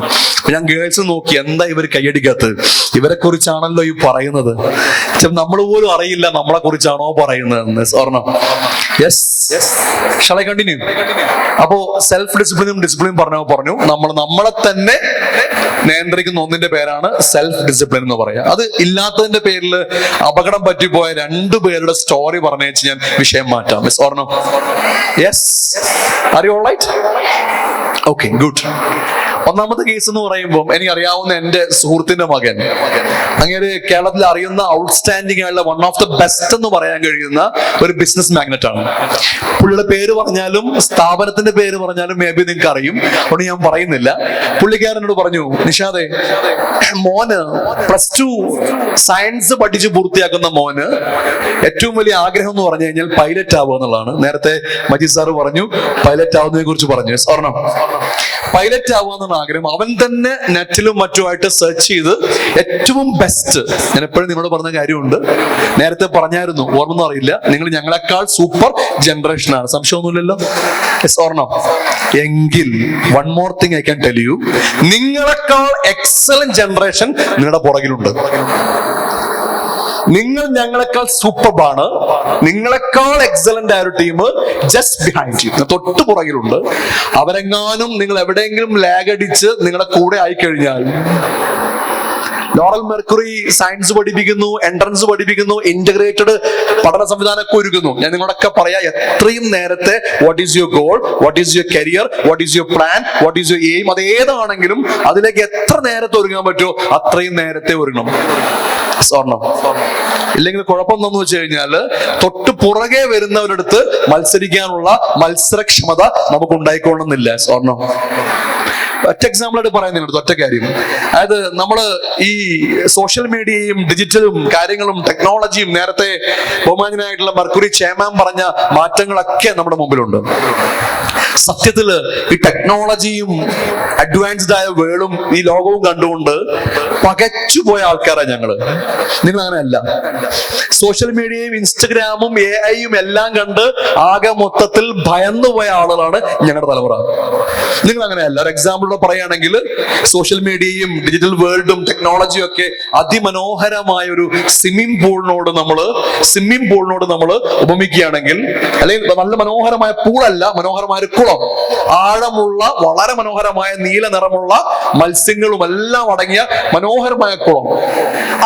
ഞാൻ ഗേൾസ് നോക്കി, എന്താ ഇവർ കൈയടിക്കാത്തത്? ഇവരെ കുറിച്ചാണല്ലോ ഈ പറയുന്നത്. നമ്മൾ പോലും അറിയില്ല നമ്മളെ കുറിച്ചാണോ പറയുന്നതെന്ന്. ഓർണം. Yes, shall I continue? അപ്പോ സെൽഫ് ഡിസിപ്ലിനും പറഞ്ഞു നമ്മൾ നമ്മളെ തന്നെ നിയന്ത്രിക്കുന്ന ഒന്നിന്റെ പേരാണ് സെൽഫ് ഡിസിപ്ലിൻ എന്ന് പറയാം. അത് ഇല്ലാത്തതിന്റെ പേരിൽ അപകടം പറ്റിപ്പോയ 2 പേരുടെ സ്റ്റോറി പറഞ്ഞു ഞാൻ വിഷയം മാറ്റാം. Miss or no? Yes, are you all right? Okay, good. ഒന്നാമത്തെ കേസ് എന്ന് പറയുമ്പോൾ എനിക്കറിയാവുന്ന എന്റെ സുഹൃത്തിന്റെ മകൻ, അങ്ങനെ കേരളത്തിൽ അറിയുന്ന ഔട്ട്സ്റ്റാൻഡിംഗ് ആയുള്ള വൺ ഓഫ് ദ ബെസ്റ്റ് എന്ന് പറയാൻ കഴിയുന്ന ഒരു ബിസിനസ് മാഗ്നറ്റ് ആണ്. പുള്ളിയുടെ പേര് പറഞ്ഞാലും സ്ഥാപനത്തിന്റെ പേര് പറഞ്ഞാലും മേ ബി നിങ്ങൾക്ക് അറിയും, അതുകൊണ്ട് ഞാൻ പറയുന്നില്ല. പുള്ളിക്കാരനോട് പറഞ്ഞു, നിഷാദേ, മോന് +2 സയൻസ് പഠിച്ച് പൂർത്തിയാക്കുന്ന മോന് ഏറ്റവും വലിയ ആഗ്രഹം എന്ന് പറഞ്ഞു കഴിഞ്ഞാൽ പൈലറ്റ് ആവുക എന്നുള്ളതാണ്. നേരത്തെ മജീദ് സാറ് പറഞ്ഞു പൈലറ്റ് ആവുന്നതിനെ കുറിച്ച് പറഞ്ഞു. ഓർണം, പൈലറ്റ് ആവുക എന്നുള്ള ആഗ്രഹം. അവൻ തന്നെ നെറ്റിലും മറ്റുമായിട്ട് സെർച്ച് ചെയ്ത് ഏറ്റവും ബെസ്റ്റ്, ഞാൻ എപ്പോഴും നിങ്ങളോട് പറഞ്ഞ കാര്യമുണ്ട്, നേരത്തെ പറഞ്ഞായിരുന്നു, ഓർമ്മൊന്നും അറിയില്ല, നിങ്ങൾ ഞങ്ങളെക്കാൾ സൂപ്പർ ജനറേഷനാണ്, സംശയമൊന്നുമില്ലല്ലോ. ഓർണം എങ്കിൽ one more thing I can tell you, നിങ്ങളെക്കാൾ എക്സലന്റ് ജനറേഷൻ നിങ്ങളുടെ പുറകിലുണ്ട്. നിങ്ങൾ ഞങ്ങളെക്കാൾ സൂപ്പർബാണ്, നിങ്ങളെക്കാൾ എക്സലന്റ് ആയ ഒരു ടീം ജസ്റ്റ് ബിഹൈൻഡ് യു, തൊട്ട് പുറകിലുണ്ട്. അവരെങ്ങാനും നിങ്ങൾ എവിടെയെങ്കിലും ലാഗ് അടിച്ച് നിങ്ങളുടെ കൂടെ ആയിക്കഴിഞ്ഞാൽ, ലോറൽ മെർക്കുറി സയൻസ് പഠിപ്പിക്കുന്നു, എൻട്രൻസ് പഠിപ്പിക്കുന്നു, ഇന്റഗ്രേറ്റഡ് പഠന സംവിധാനമൊക്കെ ഒരുക്കുന്നു. ഞാൻ നിങ്ങളൊക്കെ പറയാ, എത്രയും നേരത്തെ what is your goal, what is your career, what is your plan, what is your aim, അത് ഏതാണെങ്കിലും അതിലേക്ക് എത്ര നേരത്തെ ഒരുങ്ങാൻ പറ്റുമോ അത്രയും നേരത്തെ ഒരുങ്ങണം. സ്വർണം ഇല്ലെങ്കിൽ കുഴപ്പം എന്താന്ന് വെച്ച് കഴിഞ്ഞാല് തൊട്ട് പുറകെ വരുന്നവരടുത്ത് മത്സരിക്കാനുള്ള മത്സരക്ഷമത നമുക്ക് ഉണ്ടായിക്കൊള്ളുന്നില്ല. സ്വർണം ഒറ്റ എക്സാമ്പിൾ ആയിട്ട് പറയാൻ നിങ്ങളുടെ ഒറ്റ കാര്യം, അതായത് നമ്മള് ഈ സോഷ്യൽ മീഡിയയും ഡിജിറ്റലും കാര്യങ്ങളും ടെക്നോളജിയും നേരത്തെ ബഹുമാനായിട്ടുള്ള മെർക്കുറി ചെയർമാൻ പറഞ്ഞ മാറ്റങ്ങളൊക്കെ നമ്മുടെ മുമ്പിലുണ്ട്. സത്യത്തില് ഈ ടെക്നോളജിയും അഡ്വാൻസ്ഡ് ആയ വേൾഡും ഈ ലോകവും കണ്ടുകൊണ്ട് പകച്ചുപോയ ആൾക്കാരാണ് ഞങ്ങള്. നിങ്ങൾ അങ്ങനെയല്ല. സോഷ്യൽ മീഡിയയും ഇൻസ്റ്റഗ്രാമും AI എല്ലാം കണ്ട് ആകെ മൊത്തത്തിൽ ഭയന്നുപോയ ആളുകളാണ് ഞങ്ങളുടെ തലമുറ. നിങ്ങൾ അങ്ങനെയല്ല. ഒരു എക്സാമ്പിൾ പറയുകയാണെങ്കിൽ, സോഷ്യൽ മീഡിയയും ഡിജിറ്റൽ വേൾഡും ടെക്നോളജിയും ഒക്കെ അതിമനോഹരമായ ഒരു സ്വിമ്മിംഗ് പൂളിനോട് നമ്മൾ ഉപമിക്കുകയാണെങ്കിൽ, അല്ലെങ്കിൽ നല്ല മനോഹരമായ പൂളല്ല, മനോഹരമായ ഒരു കുളം, ആഴമുള്ള വളരെ മനോഹരമായ നീല നിറമുള്ള മത്സ്യങ്ങളും എല്ലാം അടങ്ങിയ മനോഹരമായ കുളം.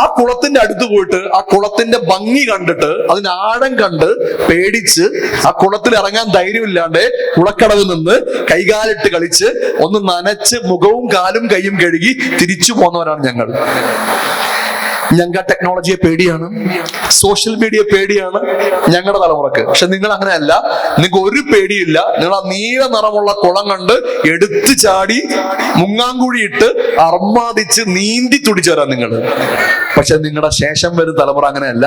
ആ കുളത്തിന്റെ അടുത്ത് പോയിട്ട് ആ കുളത്തിന്റെ ഭംഗി കണ്ടിട്ട് അതിന്റെ ആഴം കണ്ട് പേടിച്ച് ആ കുളത്തിൽ ഇറങ്ങാൻ ധൈര്യമില്ലാണ്ട് കുളക്കടവിൽ നിന്ന് കൈകാലിട്ട് കളിച്ച് ഒന്ന് നനച്ച് മുഖവും കാലും കൈയും കഴുകി തിരിച്ചു പോന്നവരാണ് ഞങ്ങൾ. ഞങ്ങൾക്ക് ആ ടെക്നോളജിയെ പേടിയാണ്, സോഷ്യൽ മീഡിയ പേടിയാണ് ഞങ്ങളുടെ തലമുറക്ക്. പക്ഷെ നിങ്ങൾ അങ്ങനെയല്ല. നിങ്ങൾക്ക് ഒരു പേടിയില്ല. നിങ്ങൾ ആ നീല നിറമുള്ള കുളം കണ്ട് എടുത്തു ചാടി മുങ്ങാങ്കുഴിയിട്ട് അർമാദിച്ച് നീന്തി തുടിച്ചു വരാം നിങ്ങൾ. പക്ഷെ നിങ്ങളുടെ ശേഷം വരുന്ന തലമുറ അങ്ങനെയല്ല.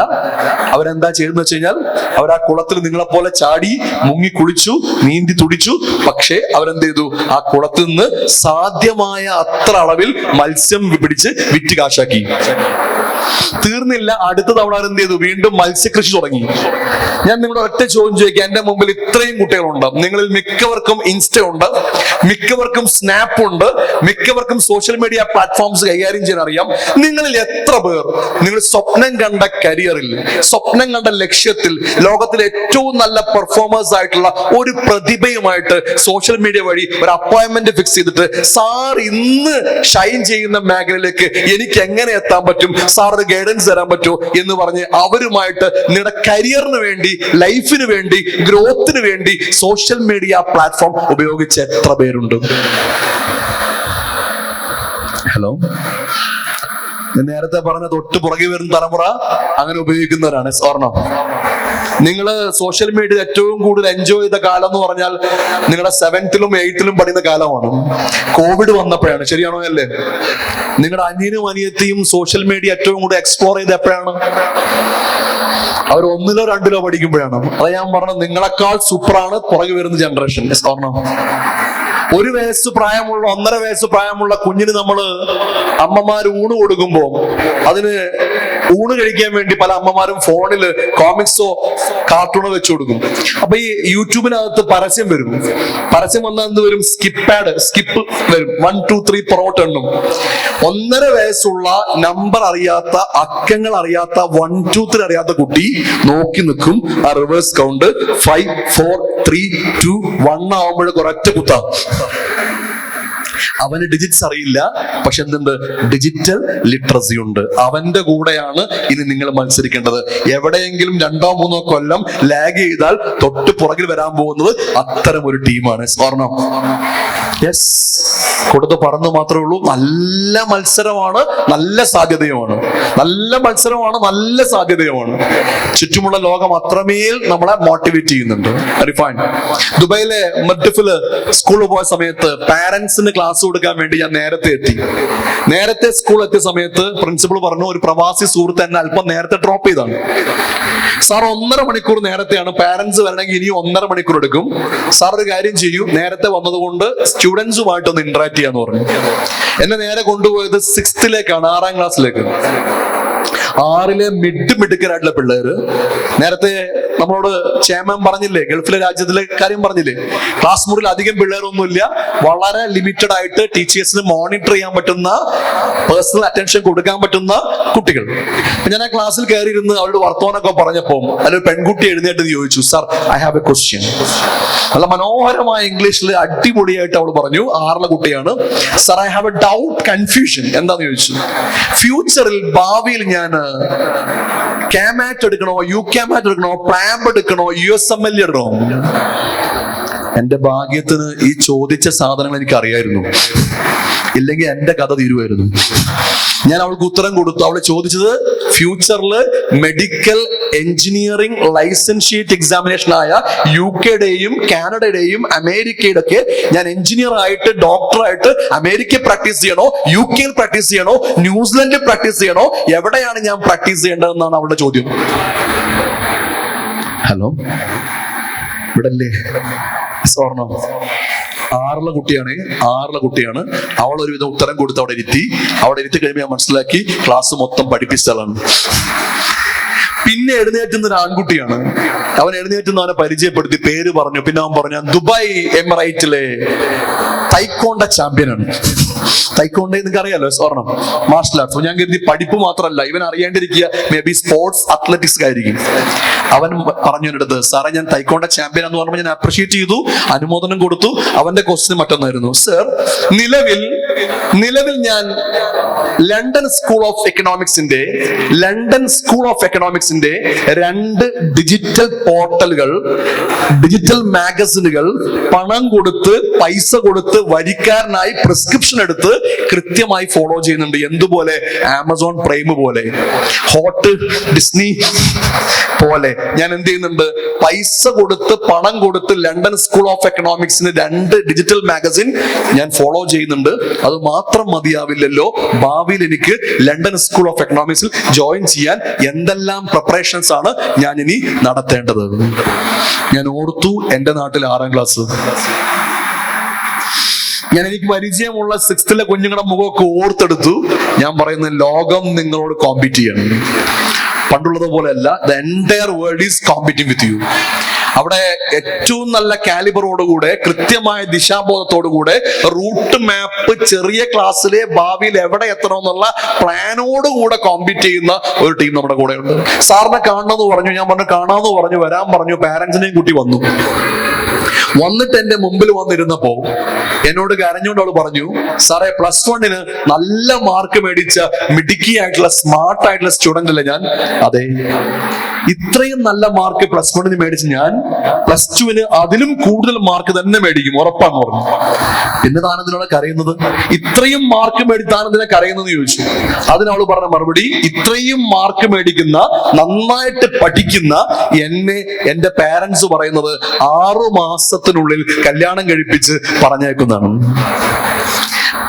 അവരെന്താ ചെയ്തെന്ന് വെച്ച് കഴിഞ്ഞാൽ, അവർ ആ കുളത്തിൽ നിങ്ങളെ പോലെ ചാടി മുങ്ങി കുളിച്ചു, നീന്തി തുടിച്ചു. പക്ഷെ അവരെന്ത് ചെയ്തു? ആ കുളത്തിൽ നിന്ന് സാധ്യമായ അത്ര അളവിൽ മത്സ്യം പിടിച്ച് വിറ്റ് കാശാക്കി. തീർന്നില്ല, അടുത്ത തവണ അവരെന്ത് ചെയ്തു? വീണ്ടും മത്സ്യകൃഷി തുടങ്ങി. ഞാൻ നിങ്ങളുടെ ഒറ്റ ചോദ്യം ചോദിക്കാം. എന്റെ മുമ്പിൽ ഇത്രയും കുട്ടികളുണ്ട്. നിങ്ങളിൽ മിക്കവർക്കും ഇൻസ്റ്റ ഉണ്ട്, മിക്കവർക്കും സ്നാപ്പ് ഉണ്ട്, മിക്കവർക്കും സോഷ്യൽ മീഡിയ പ്ലാറ്റ്ഫോംസ് കൈകാര്യം ചെയ്യാൻ അറിയാം. നിങ്ങളിൽ എത്ര പേർ നിങ്ങൾ സ്വപ്നം കണ്ട കരിയറിൽ, സ്വപ്നം കണ്ട ലക്ഷ്യത്തിൽ, ലോകത്തിലെ ഏറ്റവും നല്ല പെർഫോമേഴ്സ് ആയിട്ടുള്ള ഒരു പ്രതിഭയുമായിട്ട് സോഷ്യൽ മീഡിയ വഴി ഒരു അപ്പോയിന്റ്മെന്റ് ഫിക്സ് ചെയ്തിട്ട്, സാർ ഇന്ന് ഷൈൻ ചെയ്യുന്ന മേഖലയിലേക്ക് എനിക്ക് എങ്ങനെ എത്താൻ പറ്റും, സാർ ഒരു ഗൈഡൻസ് തരാൻ പറ്റുമോ എന്ന് പറഞ്ഞ് അവരുമായിട്ട് നിങ്ങളുടെ കരിയറിന് വേണ്ടി, ലൈഫിന് വേണ്ടി, ഗ്രോത്തിന് വേണ്ടി സോഷ്യൽ മീഡിയ പ്ലാറ്റ്ഫോം ഉപയോഗിച്ച് എത്ര പേരുണ്ട്? ഹലോ, നേരത്തെ പറഞ്ഞ തൊട്ട് പുറകെ വരുന്ന തലമുറ അങ്ങനെ ഉപയോഗിക്കുന്നവരാണ്. ഓർണം നിങ്ങൾ സോഷ്യൽ മീഡിയ ഏറ്റവും കൂടുതൽ എൻജോയ് ചെയ്ത കാലം എന്ന് പറഞ്ഞാൽ നിങ്ങളുടെ 7th ലും 8th ലും പഠിക്കുന്ന കാലമാണ്. കോവിഡ് വന്നപ്പോഴാണ്. ശരിയാണോ അല്ലേ? നിങ്ങളുടെ അനിയനും അനിയത്തിയും സോഷ്യൽ മീഡിയ ഏറ്റവും കൂടുതൽ എക്സ്പ്ലോർ ചെയ്ത് എപ്പോഴാണ്? അവർ 1ലോ 2ലോ പഠിക്കുമ്പോഴാണ്. അത് ഞാൻ പറഞ്ഞത്, നിങ്ങളെക്കാൾ സൂപ്പറാണ് പുറകെ വരുന്ന ജനറേഷൻ. ഓർണം, 1 വയസ്സ് പ്രായമുള്ള 1.5 വയസ്സ് പ്രായമുള്ള കുഞ്ഞിന് നമ്മള് അമ്മമാര് ഊണ് കൊടുക്കുമ്പോ അതിന് ഊണ് കഴിക്കാൻ വേണ്ടി പല അമ്മമാരും ഫോണിൽ കോമിക്സോ കാർട്ടൂണോ വെച്ചു കൊടുക്കും. അപ്പൊ ഈ യൂട്യൂബിനകത്ത് പരസ്യം വരും. പരസ്യം വന്നാൽ എന്ത് വരും? സ്കിപ്പ് വരും. 1 2 3 പൊറോട്ട എണ്ണും. 1.5 വയസ്സുള്ള നമ്പർ അറിയാത്ത, അക്കങ്ങൾ അറിയാത്ത, 1 2 3 അറിയാത്ത കുട്ടി നോക്കി നിൽക്കും. ആ റിവേഴ്സ് കൗണ്ട് 5 4 3 2 1 ആവുമ്പോഴേക്ക് ഒരൊറ്റ കുത്താം. അവന് ഡിജിറ്റ്സ് അറിയില്ല, പക്ഷെ എന്തുണ്ട്? ഡിജിറ്റൽ ലിറ്ററസി ഉണ്ട്. അവന്റെ കൂടെയാണ് ഇനി നിങ്ങൾ മത്സരിക്കേണ്ടത്. എവിടെയെങ്കിലും 2 3 കൊല്ലം ലാഗ് ചെയ്താൽ തൊട്ട് പുറകിൽ വരാൻ പോകുന്നത് അത്തരം ഒരു ടീമാണ്. സ്വർണം യെസ് കൊടുത്ത് പറഞ്ഞു മാത്രമേ ഉള്ളൂ. നല്ല മത്സരമാണ്, നല്ല സാധ്യതയുമാണ്. നല്ല മത്സരമാണ്, നല്ല സാധ്യതയുമാണ്. ചുറ്റുമുള്ള ലോകം അത്രമേൽ നമ്മളെ മോട്ടിവേറ്റ് ചെയ്യുന്നുണ്ട്. ദുബൈയിലെ മർഡിഫില് സ്കൂളിൽ പോയ സമയത്ത് പാരന്റ്സിന് ക്ലാസ് കൊടുക്കാൻ വേണ്ടി ഞാൻ നേരത്തെ സ്കൂൾ എത്തിയ സമയത്ത് പ്രിൻസിപ്പൾ പറഞ്ഞു, ഒരു പ്രവാസി സുഹൃത്ത് എന്നെ അല്പം നേരത്തെ ഡ്രോപ്പ് ചെയ്താണ്. സാർ 1.5 മണിക്കൂർ നേരത്തെയാണ്, പാരന്റ്സ് വരണമെങ്കിൽ ഇനി 1.5 മണിക്കൂർ എടുക്കും. സാർ ഒരു കാര്യം ചെയ്യൂ, നന്നതുകൊണ്ട് സ്റ്റുഡൻസുമായിട്ടൊന്ന് ഇന്ററാക്ട് ചെയ്യാന്ന് പറഞ്ഞു. എന്നെ നേരെ കൊണ്ടുപോയത് 6th ലേക്കാണ്, 6ാം ക്ലാസ്സിലേക്ക്. 6ലെ മിടുക്കരായിട്ടുള്ള പിള്ളേര്. നേരത്തെ നമ്മളോട് ചേമൻ പറഞ്ഞില്ലേ, ഗൾഫിലെ രാജ്യത്തിലെ കാര്യം പറഞ്ഞില്ലേ, ക്ലാസ് മുറിയിൽ അധികം പിള്ളേരൊന്നുമില്ല, വളരെ ലിമിറ്റഡ് ആയിട്ട് ടീച്ചേഴ്സിന് മോണിറ്റർ ചെയ്യാൻ പറ്റുന്ന, പേഴ്സണൽ അറ്റൻഷൻ കൊടുക്കാൻ പറ്റുന്ന കുട്ടികൾ. ഞാൻ ആ ക്ലാസ്സിൽ കയറിയിരുന്ന് അവരുടെ വർത്തമാനമൊക്കെ പറഞ്ഞപ്പോൾ അതിലൊരു പെൺകുട്ടി എഴുന്നേറ്റ് ചോദിച്ചു, sir I have A question. നല്ല മനോഹരമായ ഇംഗ്ലീഷിൽ അടിപൊളിയായിട്ട് അവൾ പറഞ്ഞു. 6ലെ കുട്ടിയാണ്. Sir I have A doubt, confusion. എന്താന്ന് ചോദിച്ചു. ഫ്യൂച്ചറിൽ, ഭാവിയിൽ ഞാൻ കാമാറ്റ് എടുക്കണോ, യുകാമാറ്റ് എടുക്കണോ, പ്ലാമ്പ് എടുക്കണോ, USMLE എടുക്കണോ? എന്റെ ഭാഗ്യത്തിന് ഈ ചോദിച്ച സാധനങ്ങൾ എനിക്ക് അറിയായിരുന്നു, ഇല്ലെങ്കിൽ എന്റെ കഥ തീരുമായിരുന്നു. ഞാൻ അവൾക്ക് ഉത്തരം കൊടുത്തു. അവൾ ചോദിച്ചത് ഫ്യൂച്ചറിൽ മെഡിക്കൽ എഞ്ചിനീയറിംഗ് ലൈസൻഷിയേറ്റ് എക്സാമിനേഷൻ ആയ UK-യുടെയും കാനഡയുടെയും അമേരിക്കയുടെ ഒക്കെ ഞാൻ എഞ്ചിനീയർ ആയിട്ട്, ഡോക്ടറായിട്ട് അമേരിക്കയിൽ പ്രാക്ടീസ് ചെയ്യണോ, UK-യിൽ പ്രാക്ടീസ് ചെയ്യണോ, ന്യൂസിലൻഡിൽ പ്രാക്ടീസ് ചെയ്യണോ, എവിടെയാണ് ഞാൻ പ്രാക്ടീസ് ചെയ്യേണ്ടതെന്നാണ് അവളുടെ ചോദ്യം. ഹലോ, ഇവിടെ അല്ലേ? സ്വർണം 6ലെ കുട്ടിയാണ്. അവൾ ഒരുവിധം ഉത്തരം കൊടുത്ത് അവിടെ ഇരുത്തി കഴിയുമ്പോൾ ഞാൻ മനസ്സിലാക്കി ക്ലാസ് മൊത്തം പഠിപ്പിച്ചാലാണ്. പിന്നെ എഴുന്നേറ്റുന്ന ഒരു ആൺകുട്ടിയാണ്. അവൻ എഴുന്നേറ്റുന്ന അവനെ പരിചയപ്പെടുത്തി, പേര് പറഞ്ഞു. പിന്നെ അവൻ പറഞ്ഞു, ദുബായ് എമിറേറ്റിലെ തൈക്കോണ്ട ചാമ്പ്യനാണ്. തൈക്കോണ്ട നിങ്ങൾക്ക് അറിയാലോ, സ്വർണം മാർഷൽ ആർട്സ്. ഞാൻ കരുതി പഠിപ്പ് മാത്രമല്ല, ഇവൻ അറിയേണ്ടിരിക്കുക മേ ബി സ്പോർട്സ് അത്ലറ്റിക്സ് ആയിരിക്കും. അവൻ പറഞ്ഞു എൻ്റെ അടുത്ത്, സാറേ ഞാൻ തൈക്കോണ്ട ചാമ്പ്യൻ എന്ന് പറഞ്ഞപ്പോൾ ഞാൻ അപ്രിഷിയേറ്റ് ചെയ്തു, അനുമോദനം കൊടുത്തു. അവന്റെ ക്വസ്റ്റ്യൻ മറ്റൊന്നായിരുന്നു, സർ നിലവിൽ ഞാൻ ലണ്ടൻ സ്കൂൾ ഓഫ് എക്കണോമിക്സിന്റെ 2 ഡിജിറ്റൽ പോർട്ടലുകൾ, ഡിജിറ്റൽ മാഗസിനുകൾ പണം കൊടുത്ത്, പൈസ കൊടുത്ത്, വരിക്കാരനായി പ്രിസ്ക്രിപ്ഷൻ എടുത്ത് കൃത്യമായി ഫോളോ ചെയ്യുന്നുണ്ട്. എന്തുപോലെ? ആമസോൺ പ്രൈം പോലെ, ഹോട്ട് ഡിസ്നി പോലെ. ഞാൻ എന്ത് ചെയ്യുന്നുണ്ട്? പൈസ കൊടുത്ത്, പണം കൊടുത്ത് ലണ്ടൻ സ്കൂൾ ഓഫ് എക്കണോമിക്സിന് 2 ഡിജിറ്റൽ മാഗസിൻ ഞാൻ ഫോളോ ചെയ്യുന്നുണ്ട്. അത് മാത്രം മതിയാവില്ലല്ലോ, ഭാവിയിൽ എനിക്ക് ലണ്ടൻ സ്കൂൾ ഓഫ് എക്കണോമിക്സിൽ ജോയിൻ ചെയ്യാൻ എന്തെല്ലാം പ്രിപ്പറേഷൻസ് ആണ് ഞാൻ ഇനി നടത്തേണ്ടത്. ഞാൻ ഓർത്തു, എന്റെ നാട്ടിൽ 6ാം ക്ലാസ്. എനിക്ക് പരിചയമുള്ള 6th കുഞ്ഞുങ്ങളുടെ മുഖമൊക്കെ ഓർത്തെടുത്തു. ഞാൻ പറയുന്ന, ലോകം നിങ്ങളോട് കോമ്പീറ്റ് ചെയ്യണം. പണ്ടുള്ളത് പോലെയല്ല, the entire world is competing with you. അവിടെ ഏറ്റവും നല്ല കാലിബറോടുകൂടെ, കൃത്യമായ ദിശാബോധത്തോടുകൂടെ, റൂട്ട് മാപ്പ്, ചെറിയ ക്ലാസ്സിലെ ഭാവിയിൽ എവിടെ എത്തണമെന്നുള്ള പ്ലാനോടുകൂടെ കോമ്പീറ്റ് ചെയ്യുന്ന ഒരു ടീം നമ്മുടെ കൂടെ ഉണ്ട്. സാറിനെ കാണണമെന്ന് പറഞ്ഞു. ഞാൻ പറഞ്ഞു കാണാമെന്ന് പറഞ്ഞു, വരാൻ പറഞ്ഞു. പാരന്റ്സിനെയും കൂട്ടി വന്നിട്ട് എന്റെ മുമ്പിൽ വന്നിരുന്നപ്പോ എന്നോട് കരഞ്ഞുകൊണ്ട് അവൾ പറഞ്ഞു, സാറേ +1 നല്ല മാർക്ക് മേടിച്ച മിടുക്കിയായിട്ടുള്ള സ്മാർട്ട് ആയിട്ടുള്ള സ്റ്റുഡന്റ് അല്ലേ ഞാൻ? അതെ. ഇത്രയും നല്ല മാർക്ക് പ്ലസ് വണ്ണിന് മേടിച്ച് ഞാൻ പ്ലസ് ടുവിന് അതിലും കൂടുതൽ മാർക്ക് തന്നെ മേടിക്കും, ഉറപ്പാന്ന് പറഞ്ഞു. പിന്നെ താൻ എന്തിനാണ് കരയുന്നത്? ഇത്രയും മാർക്ക് മേടി താൻ എന്തിനാ കരയുന്നത് ചോദിച്ചു. അതിനവള് പറഞ്ഞ മറുപടി, ഇത്രയും മാർക്ക് മേടിക്കുന്ന, നന്നായിട്ട് പഠിക്കുന്ന എന്നെ എന്റെ പാരന്റ്സ് പറയുന്നത് 6 മാസത്തിനുള്ളിൽ കല്യാണം കഴിപ്പിച്ച് പറഞ്ഞേക്കുന്നതാണ്.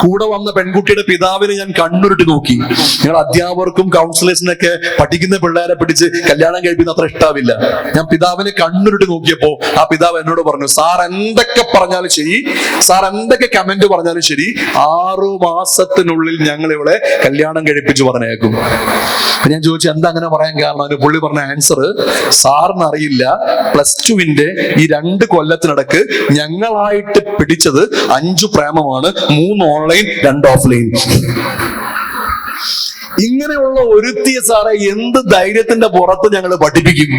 കൂടെ വന്ന പെൺകുട്ടിയുടെ പിതാവിനെ ഞാൻ കണ്ണുരുട്ടി നോക്കി. ഞങ്ങൾ അധ്യാപകർക്കും കൗൺസിലേഴ്സിനൊക്കെ പഠിക്കുന്ന പിള്ളേരെ പിടിച്ച് കല്യാണം കഴിപ്പിക്കുന്ന അത്ര ഇഷ്ടാവില്ല. ഞാൻ പിതാവിനെ കണ്ണുരുട്ടി നോക്കിയപ്പോ ആ പിതാവ് എന്നോട് പറഞ്ഞു, സാർ എന്തൊക്കെ പറഞ്ഞാലും ശരി, സാർ എന്തൊക്കെ കമന്റ് പറഞ്ഞാലും ശരി, 6 മാസത്തിനുള്ളിൽ ഞങ്ങൾ ഇവിടെ കല്യാണം കഴിപ്പിച്ച് പറഞ്ഞേക്കും. ഞാൻ ചോദിച്ചു എന്താ അങ്ങനെ പറയാൻ കാരണം? അതിന് പുള്ളി പറഞ്ഞ ആൻസർ, സാറിന് അറിയില്ല, പ്ലസ് ടുവിന്റെ ഈ 2 കൊല്ലത്തിനിടക്ക് ഞങ്ങളായിട്ട് പിടിച്ചത് 5 പ്രേമമാണ്, 3 ഓൺലൈൻ 2 ഓഫ്ലൈൻ. ഇങ്ങനെയുള്ള ഒരുത്തിയ സാറെ എന്ത് ധൈര്യത്തിന്റെ പുറത്ത് ഞങ്ങൾ പഠിപ്പിക്കും?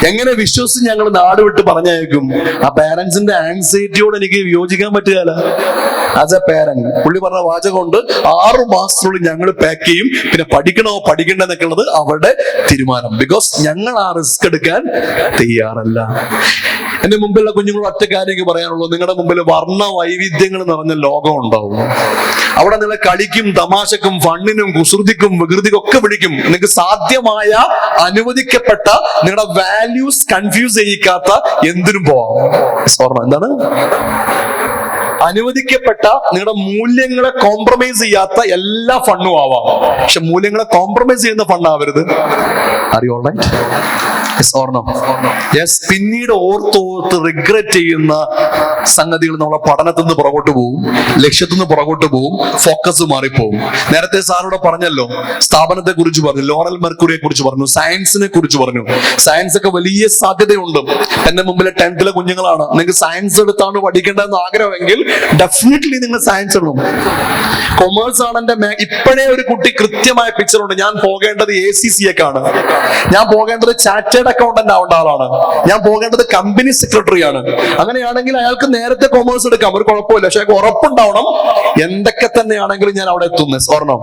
എങ്ങനെ വിശ്വസിച്ച് ഞങ്ങൾ നാട് വിട്ട് പറഞ്ഞയക്കും? ആ പാരന്റ്സിന്റെ ആൻസൈറ്റിയോട് എനിക്ക് വിയോജിക്കാൻ പറ്റുകയല്ല. ആസ് എ പാരന്റ് പുള്ളി പറഞ്ഞ വാചകമുണ്ട്, 6 മാസത്തിനുള്ളിൽ ഞങ്ങൾ പാക്ക് ചെയ്യും, പിന്നെ പഠിക്കണോ പഠിക്കണ്ടെന്നൊക്കെ ഉള്ളത് അവരുടെ തീരുമാനം. ബിക്കോസ് ഞങ്ങൾ ആ റിസ്ക് എടുക്കാൻ തയ്യാറല്ല. എന്റെ മുമ്പിലുള്ള കുഞ്ഞുങ്ങൾ ഒറ്റ കാര്യം പറയാനുള്ളൂ, നിങ്ങളുടെ മുമ്പിൽ വർണ്ണ വൈവിധ്യങ്ങൾ നിറഞ്ഞ ലോകം ഉണ്ടാവും. അവിടെ നിങ്ങൾ കളിക്കും, തമാശക്കും, ഫണ്ണിനും, കുസൃതിക്കും, വികൃതിക്കും ഒക്കെ പിടിക്കും. നിങ്ങൾക്ക് സാധ്യമായ, അനുവദിക്കപ്പെട്ട, നിങ്ങളുടെ വാല്യൂസ് കൺഫ്യൂസ് ചെയ്യിക്കാത്ത എന്തിനും പോവാം. സ്വർണ്ണം എന്താണ്? അനുവദിക്കപ്പെട്ട, നിങ്ങളുടെ മൂല്യങ്ങളെ കോംപ്രമൈസ് ചെയ്യാത്ത എല്ലാ ഫണ്ണും ആവാം. പക്ഷെ മൂല്യങ്ങളെ കോംപ്രമൈസ് ചെയ്യുന്ന ഫണ്ണാവരുത്. അറിയോളെ പിന്നീട് ഓർത്തോർത്ത് റിഗ്രറ്റ് ചെയ്യുന്ന സംഗതികൾ നമ്മളെ പഠനത്തിൽ നിന്ന് പുറകോട്ട് പോകും, ലക്ഷ്യത്തിൽ നിന്ന് പുറകോട്ട് പോകും, ഫോക്കസ് മാറിപ്പോകും. നേരത്തെ സാറോട് പറഞ്ഞല്ലോ, സ്ഥാപനത്തെ കുറിച്ച് പറഞ്ഞു, ലോറൽ മെർക്കുറിയെ കുറിച്ച് പറഞ്ഞു, സയൻസിനെ കുറിച്ച് പറഞ്ഞു. സയൻസ് ഒക്കെ വലിയ സാധ്യതയുണ്ട്. എന്റെ മുമ്പിലെ 10th കുഞ്ഞുങ്ങളാണ്. നിങ്ങൾക്ക് സയൻസ് എടുത്താണ് പഠിക്കേണ്ടതെന്ന് ആഗ്രഹമെങ്കിൽ ഡെഫിനറ്റ്ലി നിങ്ങൾ സയൻസ് എടുക്കും. കൊമേഴ്സ് ആണ് എന്റെ ഇപ്പോഴേ ഒരു കുട്ടി കൃത്യമായ പിക്ചർ ഉണ്ട്. ഞാൻ പോകേണ്ടത് ACCA-ക്കാണ്, ഞാൻ പോകേണ്ടത് ചാർട്ടേഡ് അക്കൗണ്ടന്റ് ആവേണ്ട ആളാണ്, ഞാൻ പോകേണ്ടത് കമ്പനി സെക്രട്ടറി ആണ്. അങ്ങനെയാണെങ്കിൽ അയാൾക്ക് നേരത്തെ കൊമേഴ്സ് എടുക്കാം, ഒരു കുഴപ്പമില്ല. പക്ഷെ അയാൾക്ക് ഉറപ്പുണ്ടാവണം എന്തൊക്കെ തന്നെയാണെങ്കിലും ഞാൻ അവിടെ എത്തുന്നു. സ്വർണം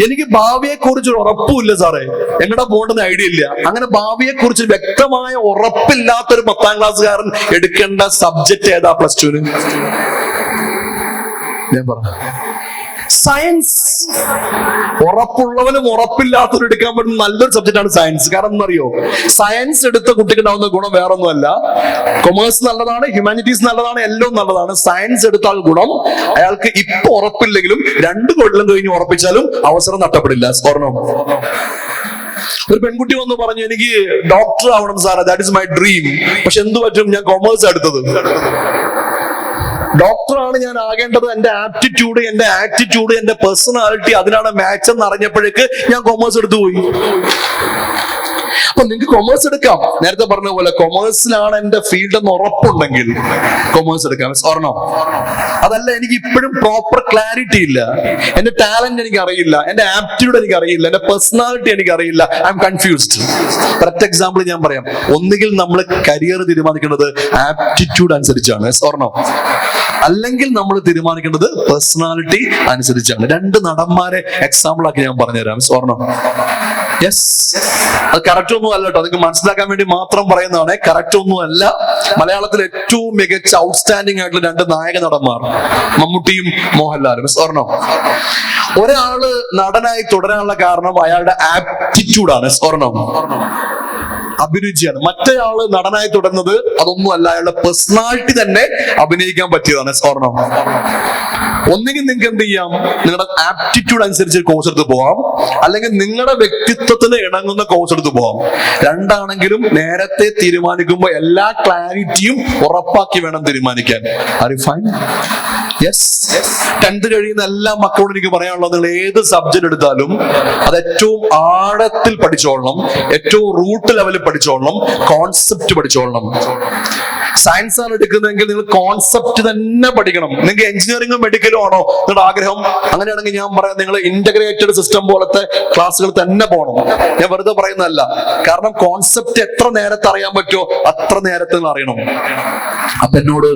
എനിക്ക് ഭാവിയെ കുറിച്ച് ഒരു ഉറപ്പില്ല സാറേ, എങ്ങടെ പോകേണ്ടെന്ന് ഐഡിയ ഇല്ല. അങ്ങനെ ഭാവിയെ കുറിച്ച് വ്യക്തമായ ഉറപ്പില്ലാത്തൊരു 10ാം ക്ലാസ്സുകാരൻ എടുക്കേണ്ട സബ്ജക്ട് ഏതാ പ്ലസ് ടുവിന്? ഞാൻ പറഞ്ഞു സയൻസ്. ഉറപ്പുള്ളവനും ഉറപ്പില്ലാത്തവരും എടുക്കാൻ പറ്റുന്ന നല്ലൊരു സബ്ജക്റ്റാണ് സയൻസ്. കാരണം എന്നറിയോ, സയൻസ് എടുത്ത കുട്ടിക്ക് ഉണ്ടാവുന്ന ഗുണം വേറൊന്നുമല്ല. കൊമേഴ്സ് നല്ലതാണ്, ഹ്യൂമാനിറ്റീസ് നല്ലതാണ്, എല്ലാം നല്ലതാണ്. സയൻസ് എടുത്താൽ ഗുണം, അയാൾക്ക് ഇപ്പൊ ഉറപ്പില്ലെങ്കിലും 2 കൊല്ലം കഴിഞ്ഞ് ഉറപ്പിച്ചാലും അവസരം നഷ്ടപ്പെടില്ല. സ്വർണം. ഒരു പെൺകുട്ടി വന്ന് പറഞ്ഞു, എനിക്ക് ഡോക്ടർ ആവണം സാറേ, ദാറ്റ് ഇസ് മൈ ഡ്രീം. പക്ഷെ എന്ത് പറ്റും, ഞാൻ കൊമേഴ്സ് എടുത്തത്. ഡോക്ടറാണ് ഞാൻ ആകേണ്ടത്, എന്റെ ആപ്റ്റിറ്റ്യൂഡ്, എന്റെ ആറ്റിറ്റ്യൂഡ്, എന്റെ പേഴ്സണാലിറ്റി അതിനാണ് മാച്ച് എന്ന് അറിഞ്ഞപ്പോഴേക്ക് ഞാൻ കൊമേഴ്സ് എടുത്തു പോയി. അപ്പൊ നിങ്ങൾക്ക് കൊമേഴ്സ് എടുക്കാം. നേരത്തെ പറഞ്ഞ പോലെ കൊമേഴ്സിലാണ് എന്റെ ഫീൽഡ് എന്ന് ഉറപ്പുണ്ടെങ്കിൽ കൊമേഴ്സ് എടുക്കാം. ഓർണോ? അതല്ല, എനിക്ക് ഇപ്പോഴും പ്രോപ്പർ ക്ലാരിറ്റി ഇല്ല, എന്റെ ടാലന്റ് എനിക്ക് അറിയില്ല, എന്റെ ആപ്റ്റിറ്റ്യൂഡ് എനിക്ക് അറിയില്ല, എന്റെ പേഴ്സണാലിറ്റി എനിക്ക് അറിയില്ല, I M confused. Correct example ഞാൻ പറയാം. ഒന്നുകിൽ നമ്മൾ കരിയർ തീരുമാനിക്കുന്നത് ആപ്റ്റിറ്റ്യൂഡ് അനുസരിച്ചാണ്, ഓർണോ? അല്ലെങ്കിൽ നമ്മൾ തീരുമാനിക്കേണ്ടത് പേഴ്സണാലിറ്റി അനുസരിച്ചാണ്. 2 നടന്മാരെ എക്സാമ്പിൾ ആക്കി ഞാൻ പറഞ്ഞുതരാം. ഓർണോ? യെസ്, അത് കറക്റ്റ് ഒന്നും അല്ല കേട്ടോ, നിങ്ങൾക്ക് മനസ്സിലാക്കാൻ വേണ്ടി മാത്രം പറയുന്നതാണ്. കറക്റ്റ് ഒന്നും അല്ല. മലയാളത്തിൽ ഏറ്റവും മികച്ച ഔട്ട്സ്റ്റാൻഡിംഗ് ആയിട്ടുള്ള 2 നായക നടന്മാർ, മമ്മൂട്ടിയും മോഹൻലാലും. ഓർണോ? ഒരാള് നടനായി തുടരാനുള്ള കാരണം അയാളുടെ ആപ്റ്റിറ്റ്യൂഡാണ്. ഓർണോ? അഭിരുചിയാണ്. മറ്റേയാള് നടനായി തുടർന്നത് അതൊന്നും അല്ല, അയാളുടെ പേഴ്സണാലിറ്റി തന്നെ അഭിനയിക്കാൻ പറ്റിയതാണ്. സ്വർണം. ഒന്നുകിൽ നിങ്ങൾക്ക് എന്ത് ചെയ്യാം, നിങ്ങളുടെ ആപ്റ്റിറ്റ്യൂഡ് അനുസരിച്ച് കോഴ്സ് എടുത്ത് പോവാം, അല്ലെങ്കിൽ നിങ്ങളുടെ വ്യക്തിത്വത്തിന് ഇണങ്ങുന്ന കോഴ്സ് എടുത്ത് പോവാം. രണ്ടാണെങ്കിലും നേരത്തെ തീരുമാനിക്കുമ്പോൾ എല്ലാ ക്ലാരിറ്റിയും ഉറപ്പാക്കി വേണം തീരുമാനിക്കാൻ. Are you fine? Yes. 10th കഴിയുന്ന എല്ലാ മക്കളോടും എനിക്ക് പറയാനുള്ളത്, നിങ്ങൾ ഏത് സബ്ജക്ട് എടുത്താലും അത് ഏറ്റവും ആഴത്തിൽ പഠിച്ചോളണം, ഏറ്റവും റൂട്ട് ലെവലിൽ പഠിച്ചോളണം, കോൺസെപ്റ്റ് പഠിച്ചോളണം. സയൻസ് ആണ് എടുക്കുന്നതെങ്കിൽ നിങ്ങൾ കോൺസെപ്റ്റ് തന്നെ പഠിക്കണം. നിങ്ങൾക്ക് എഞ്ചിനീയറിംഗും മെഡിക്കലും ആണോ നിങ്ങളുടെ ആഗ്രഹം? അങ്ങനെയാണെങ്കിൽ ഞാൻ പറയാം, നിങ്ങൾ ഇന്റഗ്രേറ്റഡ് സിസ്റ്റം പോലത്തെ ക്ലാസ്സുകൾ തന്നെ പോകണം. ഞാൻ വെറുതെ പറയുന്നതല്ല. കാരണം കോൺസെപ്റ്റ് എത്ര നേരത്തെ അറിയാൻ പറ്റുമോ അത്ര നേരത്തെ നിങ്ങൾ അറിയണം. അപ്പൊ എന്നോട്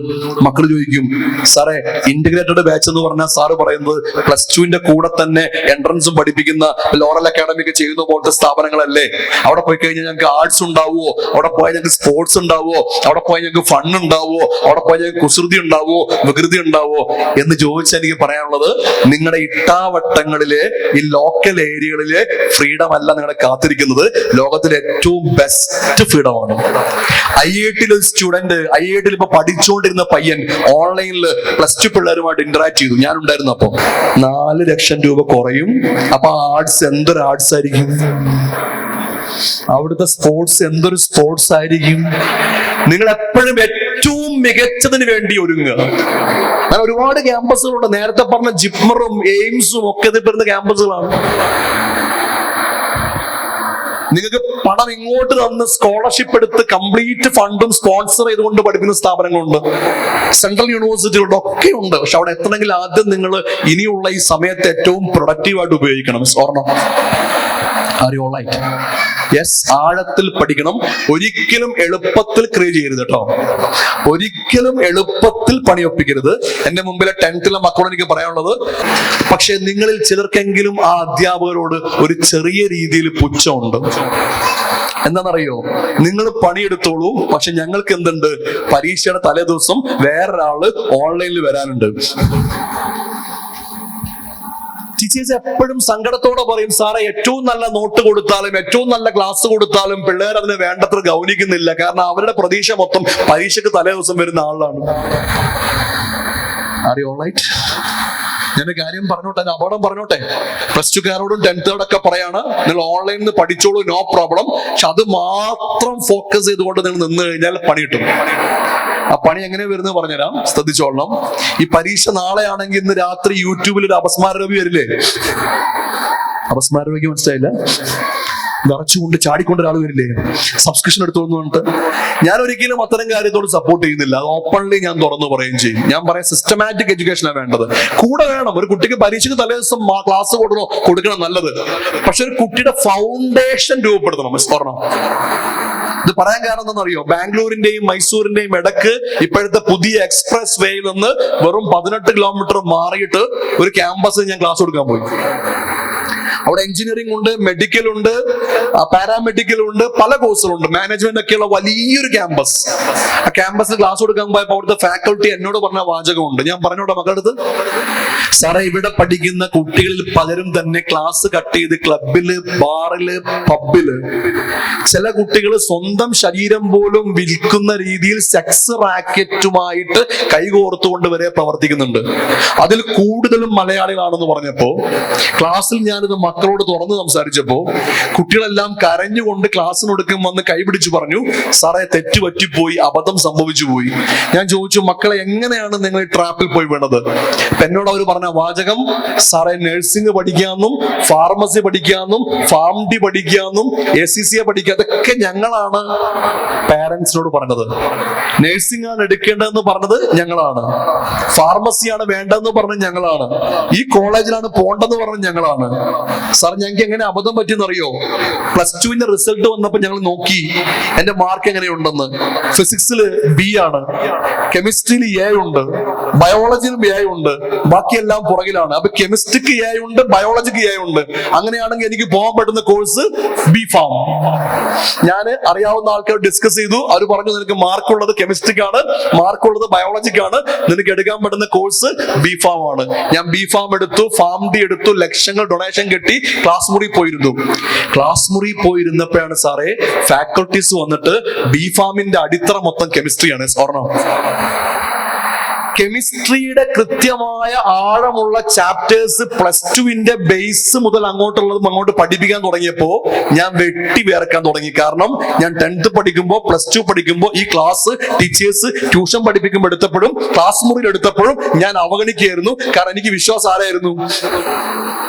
മക്കൾ ചോദിക്കും, സാറേ ഇന്റഗ്രേറ്റഡ് ബാച്ച് എന്ന് പറഞ്ഞാൽ സാറ് പറയുന്നത് +2 കൂടെ തന്നെ എൻട്രൻസും പഠിപ്പിക്കുന്ന ലോറൽ അക്കാഡമി ഒക്കെ ചെയ്യുന്ന പോലത്തെ സ്ഥാപനങ്ങളല്ലേ? അവിടെ പോയി കഴിഞ്ഞാൽ ഞങ്ങൾക്ക് ആർട്സ് ഉണ്ടാവുമോ? അവിടെ പോയാൽ ഞങ്ങൾക്ക് സ്പോർട്സ് ഉണ്ടാവുമോ? അവിടെ പോയാൽ ഞങ്ങൾക്ക് ഫൺ ഉണ്ടാവുമോ? അവിടെ പോയാൽ ഞങ്ങൾക്ക് കുസൃതി ഉണ്ടാവുമോ, വികൃതി ഉണ്ടാവുമോ എന്ന് ചോദിച്ചാൽ എനിക്ക് പറയാനുള്ളത്, നിങ്ങളുടെ ഇട്ടാവട്ടങ്ങളിലെ ഈ ലോക്കൽ ഏരിയകളിലെ ഫ്രീഡം അല്ല നിങ്ങളെ കാത്തിരിക്കുന്നത്. ലോകത്തിലെ ഏറ്റവും ബെസ്റ്റ് ഫ്രീഡമാണ്. IIT-ൽ ഒരു സ്റ്റുഡന്റ്, IIT-ൽ ഇപ്പൊ പഠിച്ചുകൊണ്ടിരുന്ന പയ്യൻ ഓൺലൈനിൽ +2 പിള്ളേരുമായിട്ട് ഇന്ററാക്ട് ചെയ്തു. ഞാൻ ഉണ്ടായിരുന്നു. അപ്പൊ 4 ലക്ഷം രൂപ കുറയും. അപ്പൊ ആർട്സ് എന്തൊരു ആർട്സ് ആയിരിക്കും, അവിടുത്തെ സ്പോർട്സ് എന്തൊരു സ്പോർട്സ് ആയിരിക്കും. നിങ്ങൾ എപ്പോഴും ഏറ്റവും മികച്ചതിന് വേണ്ടി ഒരുങ്ങുക. അങ്ങനെ ഒരുപാട് ക്യാമ്പസുകളുണ്ട്. നേരത്തെ പറഞ്ഞ ജിപ്മറും എയിംസും ഒക്കെ ഇതിപ്പെടുന്ന ക്യാമ്പസുകളാണ്. നിങ്ങൾക്ക് പണം ഇങ്ങോട്ട് തന്ന് സ്കോളർഷിപ്പ് എടുത്ത് കംപ്ലീറ്റ് ഫണ്ടും സ്പോൺസർ ചെയ്തുകൊണ്ട് പഠിക്കുന്ന സ്ഥാപനങ്ങളുണ്ട്. സെൻട്രൽ യൂണിവേഴ്സിറ്റികളുടെ ഒക്കെ ഉണ്ട്. പക്ഷെ അവിടെ എത്തണമെങ്കിൽ ആദ്യം നിങ്ങൾ ഇനിയുള്ള ഈ സമയത്ത് ഏറ്റവും പ്രൊഡക്റ്റീവായിട്ട് ഉപയോഗിക്കണം. ഓർണം, ആർ യു ഓൾറൈറ്റ്? യെസ്, ആഴത്തിൽ പഠിക്കണം. ഒരിക്കലും എളുപ്പത്തിൽ ക്രിയേറ്റ് ചെയ്യരുത് കേട്ടോ. ഒരിക്കലും എളുപ്പത്തിൽ പണിയൊപ്പിക്കരുത്. എന്റെ മുമ്പിലെ 10th-ലെ മക്കളോട് എനിക്ക് പറയാനുള്ളത്, പക്ഷെ നിങ്ങളിൽ ചിലർക്കെങ്കിലും ആ അധ്യാപകരോട് ഒരു ചെറിയ രീതിയിൽ പുച്ഛമുണ്ട്. എന്താണെന്നറിയോ? നിങ്ങൾ പണിയെടുത്തോളൂ, പക്ഷെ ഞങ്ങൾക്ക് എന്തുണ്ട്, പരീക്ഷയുടെ തലേ ദിവസം വേറൊരാള് ഓൺലൈനിൽ വരാനുണ്ട്. ടീച്ചേഴ്സ് എപ്പോഴും സങ്കടത്തോടെ പറയും, സാറേ ഏറ്റവും നല്ല നോട്ട് കൊടുത്താലും ഏറ്റവും നല്ല ക്ലാസ് കൊടുത്താലും പിള്ളേർ അതിനെ വേണ്ടത്ര ഗൗനിക്കുന്നില്ല. കാരണം അവരുടെ പ്രതീക്ഷ മൊത്തം പരീക്ഷയ്ക്ക് തലേ ദിവസം വരുന്ന ആളാണ്. Are you alright? ഞാനൊരു കാര്യം പറഞ്ഞോട്ടെ, അപകടം പറഞ്ഞോട്ടെ. +2-കാരോടും 10th-കാരോടൊക്കെ പറയാണ്, നിങ്ങൾ ഓൺലൈനിൽ നിന്ന് പഠിച്ചോളൂ, നോ പ്രോബ്ലം. പക്ഷെ അത് മാത്രം ഫോക്കസ് ചെയ്തുകൊണ്ട് നിങ്ങൾ നിന്ന് കഴിഞ്ഞാൽ പണി കിട്ടും. ആ പണി എങ്ങനെ വരുന്നത് പറഞ്ഞുതരാം, ശ്രദ്ധിച്ചോളണം. ഈ പരീക്ഷ നാളെ ആണെങ്കിൽ ഇന്ന് രാത്രി യൂട്യൂബിൽ ഒരു അപസ്മാര രവി വരില്ലേ? അപസ്മാര രവിക്ക് മനസ്സിലായില്ല? വിറച്ചുകൊണ്ട് ചാടിക്കൊണ്ട് ഒരാൾ വരില്ലേ, സബ്സ്ക്രിപ്ഷൻ എടുത്തോന്ന് പറഞ്ഞിട്ട്. ഞാൻ ഒരിക്കലും അത്തരം കാര്യത്തോട് സപ്പോർട്ട് ചെയ്യുന്നില്ല. അത് ഓപ്പൺലി ഞാൻ തുറന്നു പറയുകയും ചെയ്യും. ഞാൻ പറയാം, സിസ്റ്റമാറ്റിക് എഡ്യൂക്കേഷനാണ് വേണ്ടത്. കൂടെ വേണം. ഒരു കുട്ടിക്ക് പരീക്ഷയ്ക്ക് തലേ ദിവസം ക്ലാസ് കൊടുക്കണം, നല്ലത്. പക്ഷെ ഒരു കുട്ടിയുടെ ഫൗണ്ടേഷൻ രൂപപ്പെടുത്തണം. ഓർണം, ഇത് പറയാൻ കാരണം എന്താണെന്നറിയോ? ബാംഗ്ലൂരിന്റെയും മൈസൂരിന്റെയും ഇടക്ക് ഇപ്പോഴത്തെ പുതിയ എക്സ്പ്രസ് വേയിൽ നിന്ന് വെറും 18 കിലോമീറ്റർ മാറിയിട്ട് ഒരു ക്യാമ്പസിൽ ഞാൻ ക്ലാസ് കൊടുക്കാൻ പോയി. അവിടെ എഞ്ചിനീയറിംഗ് ഉണ്ട്, മെഡിക്കൽ ഉണ്ട്, പാരാമെഡിക്കൽ ഉണ്ട്, പല കോഴ്സുകളുണ്ട്, മാനേജ്മെന്റ് ഒക്കെയുള്ള വലിയൊരു ക്യാമ്പസ്. ആ ക്യാമ്പസിൽ ക്ലാസ് കൊടുക്കാൻ പോയപ്പോൾ അവിടുത്തെ ഫാക്കൽറ്റി എന്നോട് പറഞ്ഞ വാചകമുണ്ട്. ഞാൻ പറഞ്ഞോട്ടെ മക്കളുടെ അടുത്ത്, സാറേ ഇവിടെ പഠിക്കുന്ന കുട്ടികളിൽ പലരും തന്നെ ക്ലാസ് കട്ട് ചെയ്ത് ക്ലബില്, ബാറില്, പബ്ബില്, ചില കുട്ടികൾ സ്വന്തം ശരീരം പോലും വിൽക്കുന്ന രീതിയിൽ സെക്സ് റാക്കറ്റുമായിട്ട് കൈകോർത്തുകൊണ്ട് വരെ പ്രവർത്തിക്കുന്നുണ്ട്. അതിൽ കൂടുതലും മലയാളികളാണെന്ന് പറഞ്ഞപ്പോ ക്ലാസ്സിൽ ഞാനിത് മക്കളോട് തുറന്ന് സംസാരിച്ചപ്പോ കുട്ടികളെല്ലാം കരഞ്ഞുകൊണ്ട് ക്ലാസ്സിനൊടുക്കം വന്ന് കൈപിടിച്ചു പറഞ്ഞു, സാറേ തെറ്റുപറ്റിപ്പോയി, അബദ്ധം സംഭവിച്ചു പോയി. ഞാൻ ചോദിച്ചു, മക്കളെ എങ്ങനെയാണ് നിങ്ങൾ ഈ ട്രാപ്പിൽ പോയി വീണത്? എന്നോട് അവർ പറഞ്ഞ വാചകം, സാറേ നഴ്സിംഗ് പഠിക്കാമെന്നും ഫാർമസി പഠിക്കാമെന്നും ഫാം ഡി പഠിക്കാമെന്നും ACCA പഠിക്കുക, അതൊക്കെ ഞങ്ങളാണ് പാരന്റ്സിനോട് പറഞ്ഞത്. നഴ്സിംഗ് ആണ് എടുക്കേണ്ടതെന്ന് പറഞ്ഞത് ഞങ്ങളാണ്, ഫാർമസിയാണ് വേണ്ടതെന്ന് പറഞ്ഞത് ഞങ്ങളാണ്, ഈ കോളേജിലാണ് പോണ്ടെന്ന് പറഞ്ഞത് ഞങ്ങളാണ്. സാർ ഞങ്ങൾക്ക് എങ്ങനെ അബദ്ധം പറ്റിയെന്നറിയോ? +2-ന്റെ റിസൾട്ട് വന്നപ്പോ ഞങ്ങൾ നോക്കി എന്റെ മാർക്ക് എങ്ങനെയുണ്ടെന്ന്. ഫിസിക്സിൽ B ആണ്, കെമിസ്ട്രിയിൽ A ഉണ്ട്, ബയോളജിയിലും A ഉണ്ട്, ബാക്കിയെല്ലാം പുറകിലാണ്. അപ്പൊ കെമിസ്ട്രിക്ക് A ഉണ്ട്, ബയോളജിക്ക് A ഉണ്ട്. അങ്ങനെയാണെങ്കിൽ എനിക്ക് പോകാൻ പറ്റുന്ന കോഴ്സ് B.Pharm. ഞാൻ അറിയാവുന്ന ആൾക്കാർ ഡിസ്കസ് ചെയ്തു. അവർ പറഞ്ഞു, നിനക്ക് മാർക്കുള്ളത് കെമിസ്ട്രിക്കാണ്, മാർക്കുള്ളത് ബയോളജിക്കാണ്, നിനക്ക് എടുക്കാൻ പറ്റുന്ന കോഴ്സ് B.Pharm ആണ്. ഞാൻ B.Pharm എടുത്തു, ഫാം ഡി എടുത്തു, ലക്ഷങ്ങൾ ഡൊണേഷൻ കെട്ടി ക്ലാസ് മുറി പോയിരുന്നു. ക്ലാസ് മുറി പോയിരുന്നപ്പോഴാണ് സാറേ ഫാക്കൽറ്റീസ് വന്നിട്ട് B.Pharm-ന്റെ അടിത്തറ മൊത്തം കെമിസ്ട്രിയാണ്. ഓർണം, കെമിസ്ട്രിയുടെ കൃത്യമായ ആഴമുള്ള ചാപ്റ്റേഴ്സ് +2-ന്റെ ബേസ് മുതൽ അങ്ങോട്ടുള്ളതും അങ്ങോട്ട് പഠിപ്പിക്കാൻ തുടങ്ങിയപ്പോ ഞാൻ വെട്ടി വേർക്കാൻ തുടങ്ങി. കാരണം ഞാൻ 10th പഠിക്കുമ്പോ +2 പഠിക്കുമ്പോ ഈ ക്ലാസ് ടീച്ചേഴ്സ് ട്യൂഷൻ പഠിപ്പിക്കുമ്പോൾ എടുത്തപ്പോഴും ക്ലാസ് മുറിയിൽ എടുത്തപ്പോഴും ഞാൻ അവഗണിക്കുകയായിരുന്നു. കാരണം എനിക്ക് വിശ്വാസം ആരായിരുന്നു?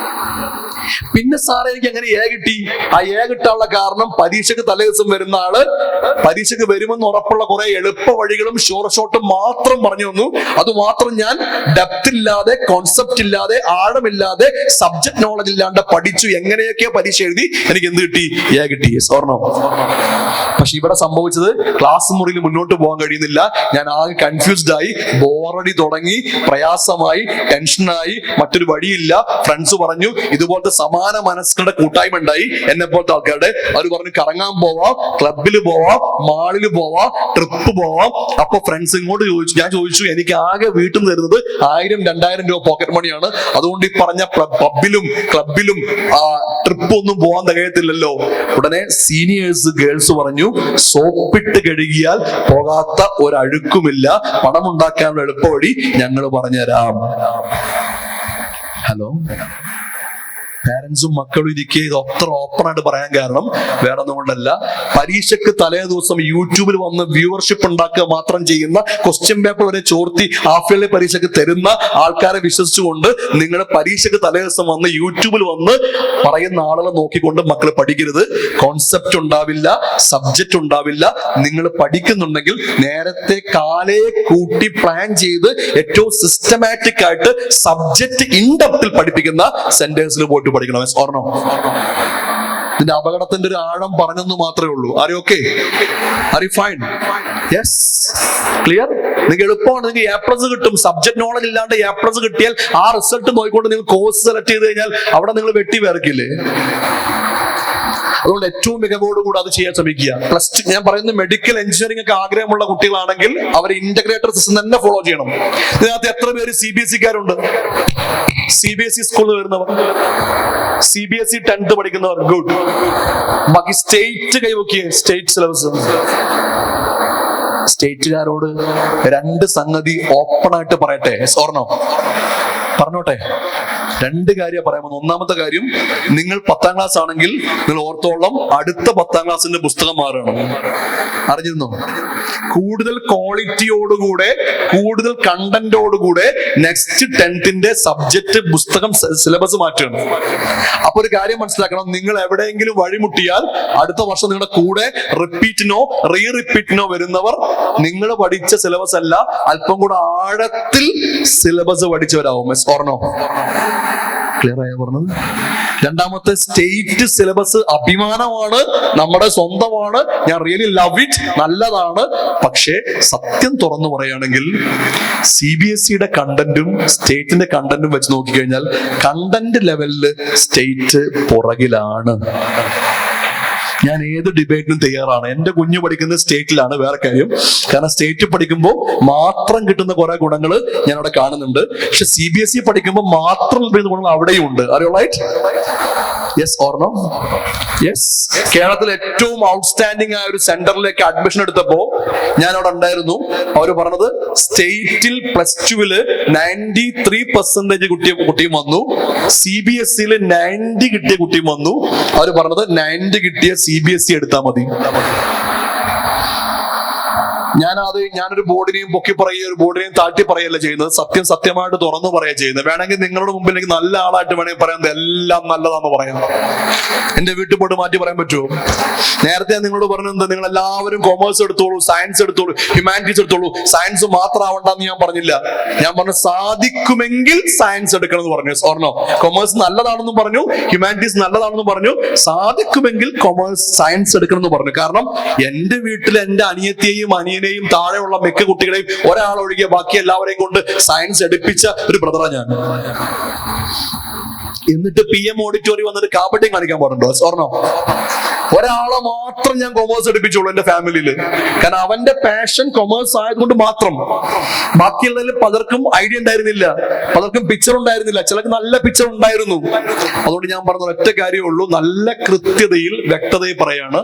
പിന്നെ സാറേ എനിക്ക് എങ്ങനെ എ കിട്ടി? ആ എ കിട്ടാനുള്ള കാരണം പരീക്ഷയ്ക്ക് തലേദിവസം വരുന്ന ആള് പരീക്ഷയ്ക്ക് വരുമെന്ന് ഉറപ്പുള്ള കുറെ എളുപ്പ വഴികളും ഷോർട്ടും മാത്രം പറഞ്ഞു തന്നു. അത് മാത്രം ഞാൻ ഡെപ്ത് ഇല്ലാതെ, കോൺസെപ്റ്റ് ഇല്ലാതെ, ആഴമില്ലാതെ, സബ്ജക്ട് നോളജ് ഇല്ലാണ്ട് പഠിച്ചു. എങ്ങനെയൊക്കെ പരീക്ഷ എഴുതി എനിക്ക് എന്ത് കിട്ടി? എ കിട്ടി. സ്വർണം. പക്ഷെ ഇവിടെ സംഭവിച്ചത് ക്ലാസ് മുറിയിൽ മുന്നോട്ട് പോകാൻ കഴിയുന്നില്ല. ഞാൻ ആകെ കൺഫ്യൂസ്ഡ് ആയി, ബോറടി തുടങ്ങി, പ്രയാസമായി, ടെൻഷനായി, മറ്റൊരു വഴിയില്ല. ഫ്രണ്ട്സ് പറഞ്ഞു ഇതുപോലത്തെ സമാന മനസ്സുകളുടെ കൂട്ടായ്മ ഉണ്ടായി എന്നെ പോലത്തെ ആൾക്കാരുടെ. അവർ പറഞ്ഞു കറങ്ങാൻ പോവാം, ക്ലബിൽ പോവാം, മാളിൽ പോവാം, ട്രിപ്പ് പോവാം. അപ്പൊ ഫ്രണ്ട്സ് ഇങ്ങോട്ട് ചോദിച്ചു. ഞാൻ ചോദിച്ചു എനിക്ക് ആകെ വീട്ടിൽ നിന്ന് തരുന്നത് 1000-2000 രൂപ പോക്കറ്റ് മണിയാണ്. അതുകൊണ്ട് ഈ പറഞ്ഞ പബ്ബിലും ക്ലബിലും ട്രിപ്പ് ഒന്നും പോകാൻ തികയത്തില്ലല്ലോ. ഉടനെ സീനിയേഴ്സ് ഗേൾസ് പറഞ്ഞു സോപ്പിട്ട് കഴുകിയാൽ പോകാത്ത ഒരഴുക്കുമില്ല, പണമുണ്ടാക്കാനുള്ള എളുപ്പവഴി ഞങ്ങൾ പറഞ്ഞുതരാം. ഹലോ, പാരന്റ്സും മക്കളും ഇരിക്കുക. ഇത് അത്ര ഓപ്പൺ ആയിട്ട് പറയാൻ കാരണം വേറെ ഒന്നും കൊണ്ടല്ല. പരീക്ഷയ്ക്ക് തലേ ദിവസം യൂട്യൂബിൽ വന്ന് വ്യൂവർഷിപ്പ് ഉണ്ടാക്കുക മാത്രം ചെയ്യുന്ന, ക്വസ്റ്റ്യൻ പേപ്പർ വരെ ചോർത്തി ഹാഫ് ഇയർലി പരീക്ഷയ്ക്ക് തരുന്ന ആൾക്കാരെ വിശ്വസിച്ചുകൊണ്ട് നിങ്ങൾ പരീക്ഷയ്ക്ക് തലേ ദിവസം വന്ന് യൂട്യൂബിൽ വന്ന് പറയുന്ന ആളുകളെ നോക്കിക്കൊണ്ട് മക്കൾ പഠിക്കരുത്. കോൺസെപ്റ്റ് ഉണ്ടാവില്ല, സബ്ജക്റ്റ് ഉണ്ടാവില്ല. നിങ്ങൾ പഠിക്കുന്നുണ്ടെങ്കിൽ നേരത്തെ കാലേ കൂട്ടി പ്ലാൻ ചെയ്ത് ഏറ്റവും സിസ്റ്റമാറ്റിക് ആയിട്ട് സബ്ജക്റ്റ് ഇൻഡെപ്തിൽ പഠിപ്പിക്കുന്ന സെന്റേഴ്സിൽ പോയിട്ട് പഠിക്കണം. ഓർണോ? ഇതിന്റെ അപകടത്തിന്റെ ഒരു ആഴം പറഞ്ഞെന്ന് മാത്രമേ ഉള്ളൂ. Are you okay? Are you fine? Yes, clear? നിങ്ങൾക്ക് എളുപ്പമാണ്. നിങ്ങൾക്ക് A+ കിട്ടും. സബ്ജക്ട് നോളജ് ഇല്ലാണ്ട് A+ കിട്ടിയാൽ ആ റിസൾട്ട് നോക്കിക്കൊണ്ട് നിങ്ങൾ കോഴ്സ് സെലക്ട് ചെയ്ത് കഴിഞ്ഞാൽ അവിടെ നിങ്ങൾ വെട്ടി വേർക്കില്ലേ? അതുകൊണ്ട് ഏറ്റവും മികവോടുകൂടി അത് ചെയ്യാൻ ശ്രമിക്കുക. +2 ഞാൻ പറയുന്നത് മെഡിക്കൽ എഞ്ചിനീയറിംഗ് ഒക്കെ ആഗ്രഹമുള്ള കുട്ടികളാണെങ്കിൽ അവർ ഇന്റഗ്രേറ്റർ സിസ്റ്റം തന്നെ ഫോളോ ചെയ്യണം. ഇതിനകത്ത് എത്ര പേര് CBSE-കാരുണ്ട്? CBSE സ്കൂളിൽ വരുന്നവർ, CBSE 10th പഠിക്കുന്നവർ, ഗുഡ്. ബാക്കി സ്റ്റേറ്റ് കൈവക്കിയേ, സ്റ്റേറ്റ് സിലബസ്. സ്റ്റേറ്റുകാരോട് 2 സംഗതി ഓപ്പൺ ആയിട്ട് പറയട്ടെ. ഓർണോ? പറഞ്ഞോട്ടെ. 2 കാര്യം പറയാൻ പോകുന്നു. ഒന്നാമത്തെ കാര്യം, നിങ്ങൾ 10ാം ക്ലാസ് ആണെങ്കിൽ നിങ്ങൾ ഓർത്തോളം അടുത്ത 10ാം ക്ലാസ്സിന്റെ പുസ്തകം മാറണം. അറിഞ്ഞിരുന്നോ? കൂടുതൽ ക്വാളിറ്റിയോടുകൂടെ, കൂടുതൽ കണ്ടന്റോടുകൂടെ നെക്സ്റ്റ് 10th സബ്ജക്ട് പുസ്തകം സിലബസ് മാറ്റണം. അപ്പൊ ഒരു കാര്യം മനസ്സിലാക്കണം, നിങ്ങൾ എവിടെയെങ്കിലും വഴിമുട്ടിയാൽ അടുത്ത വർഷം നിങ്ങളുടെ കൂടെ റിപ്പീറ്റിനോ റിപ്പീറ്റിനോ വരുന്നവർ നിങ്ങൾ പഠിച്ച സിലബസ് അല്ല, അല്പം കൂടെ ആഴത്തിൽ സിലബസ് പഠിച്ചവരാവും. ഓർണോ? ക്ലിയർ ആയ പറഞ്ഞത്? രണ്ടാമത്തെ, സ്റ്റേറ്റ് സിലബസ് അഭിമാനമാണ്, നമ്മുടെ സ്വന്തമാണ്. ഞാൻ റിയലി ലവ് ഇറ്റ്, നല്ലതാണ്. പക്ഷേ സത്യം തുറന്നു പറയുകയാണെങ്കിൽ CBSE-യുടെ കണ്ടന്റും സ്റ്റേറ്റിന്റെ കണ്ടന്റും വെച്ച് നോക്കിക്കഴിഞ്ഞാൽ കണ്ടന്റ് ലെവലില് സ്റ്റേറ്റ് പുറകിലാണ്. ഞാൻ ഏത് ഡിബേറ്റിനും തയ്യാറാണ്. എന്റെ കുഞ്ഞു പഠിക്കുന്നത് സ്റ്റേറ്റിലാണ്, വേറെ കാര്യം. കാരണം സ്റ്റേറ്റ് പഠിക്കുമ്പോൾ മാത്രം കിട്ടുന്ന കുറെ ഗുണങ്ങൾ ഞാൻ അവിടെ കാണുന്നുണ്ട്. പക്ഷെ CBSE പഠിക്കുമ്പോൾ മാത്രം ലഭിക്കുന്ന ഗുണങ്ങൾ അവിടെയും ഉണ്ട്. അറിയോ? Right? Yes or no? Yes. കേരളത്തിൽ ഏറ്റവും ഔട്ട്സ്റ്റാൻഡിംഗ് ആയ ഒരു സെന്ററിലേക്ക് അഡ്മിഷൻ എടുത്തപ്പോ ഞാൻ അവിടെ ഉണ്ടായിരുന്നു. അവർ പറഞ്ഞത് സ്റ്റേറ്റിൽ +2-ല് 93% കുട്ടിയും വന്നു, CBSE-ല് 90 കിട്ടിയ കുട്ടിയും വന്നു. അവർ പറഞ്ഞത് 90 കിട്ടിയ CBSE എടുത്താൽ മതി. ഞാനൊരു ബോർഡിനെയും പൊക്കി പറയുക, ഒരു ബോർഡിനെയും താഴ്ത്തി പറയല്ല ചെയ്യുന്നത്. സത്യമായിട്ട് തുറന്നു പറയുക ചെയ്യുന്നത്. വേണമെങ്കിൽ നിങ്ങളുടെ മുമ്പിൽ എനിക്ക് നല്ല ആളായിട്ട് വേണമെങ്കിൽ പറയാം, എല്ലാം നല്ലതാന്ന് പറയാം. എന്റെ വീട്ടിൽ പോയിട്ട് മാറ്റി പറയാൻ പറ്റുമോ? നേരത്തെ ഞാൻ നിങ്ങളോട് പറഞ്ഞത് നിങ്ങൾ എല്ലാവരും കൊമേഴ്സ് എടുത്തോളൂ, സയൻസ് എടുത്തോളൂ, ഹ്യൂമാനിറ്റീസ് എടുത്തോളൂ. സയൻസ് മാത്രം ആവണ്ടെന്ന് ഞാൻ പറഞ്ഞില്ല. ഞാൻ പറഞ്ഞു സാധിക്കുമെങ്കിൽ സയൻസ് എടുക്കണം എന്ന് പറഞ്ഞു. ഓർണോ? കൊമേഴ്സ് നല്ലതാണെന്നും പറഞ്ഞു, ഹ്യൂമാനിറ്റീസ് നല്ലതാണെന്നും പറഞ്ഞു, സാധിക്കുമെങ്കിൽ സയൻസ് എടുക്കണം എന്ന് പറഞ്ഞു. കാരണം എന്റെ വീട്ടിൽ എന്റെ അനിയത്തിയെയും അനിയനെയും താഴെയുള്ള മിക്ക കുട്ടികളെയും ഒരാളൊഴികെ ബാക്കി എല്ലാവരെയും കൊണ്ട് സയൻസ് എടുപ്പിച്ച ഒരു ബ്രദറാ ഞാൻ. എന്നിട്ട് PM ഓഡിറ്റോറിയം വന്നിട്ട് കാപ്പട്ടിയും കാണിക്കാൻ പാടുണ്ടോ? ഓർണോ? ഒരാളെ മാത്രം ഞാൻ കൊമേഴ്സ് എടുപ്പിച്ചോളൂ എന്റെ ഫാമിലിയില്. കാരണം അവന്റെ പാഷൻ കൊമേഴ്സ് ആയതുകൊണ്ട് മാത്രം. ബാക്കിയുള്ളതിൽ പലർക്കും ഐഡിയ ഉണ്ടായിരുന്നില്ല, പലർക്കും പിക്ചർ ഉണ്ടായിരുന്നില്ല, ചിലർക്ക് നല്ല പിക്ചർ ഉണ്ടായിരുന്നു. അതുകൊണ്ട് ഞാൻ പറഞ്ഞ ഒറ്റ കാര്യമേ ഉള്ളൂ, നല്ല കൃത്യതയിൽ വ്യക്തതയിൽ പറയാണ്.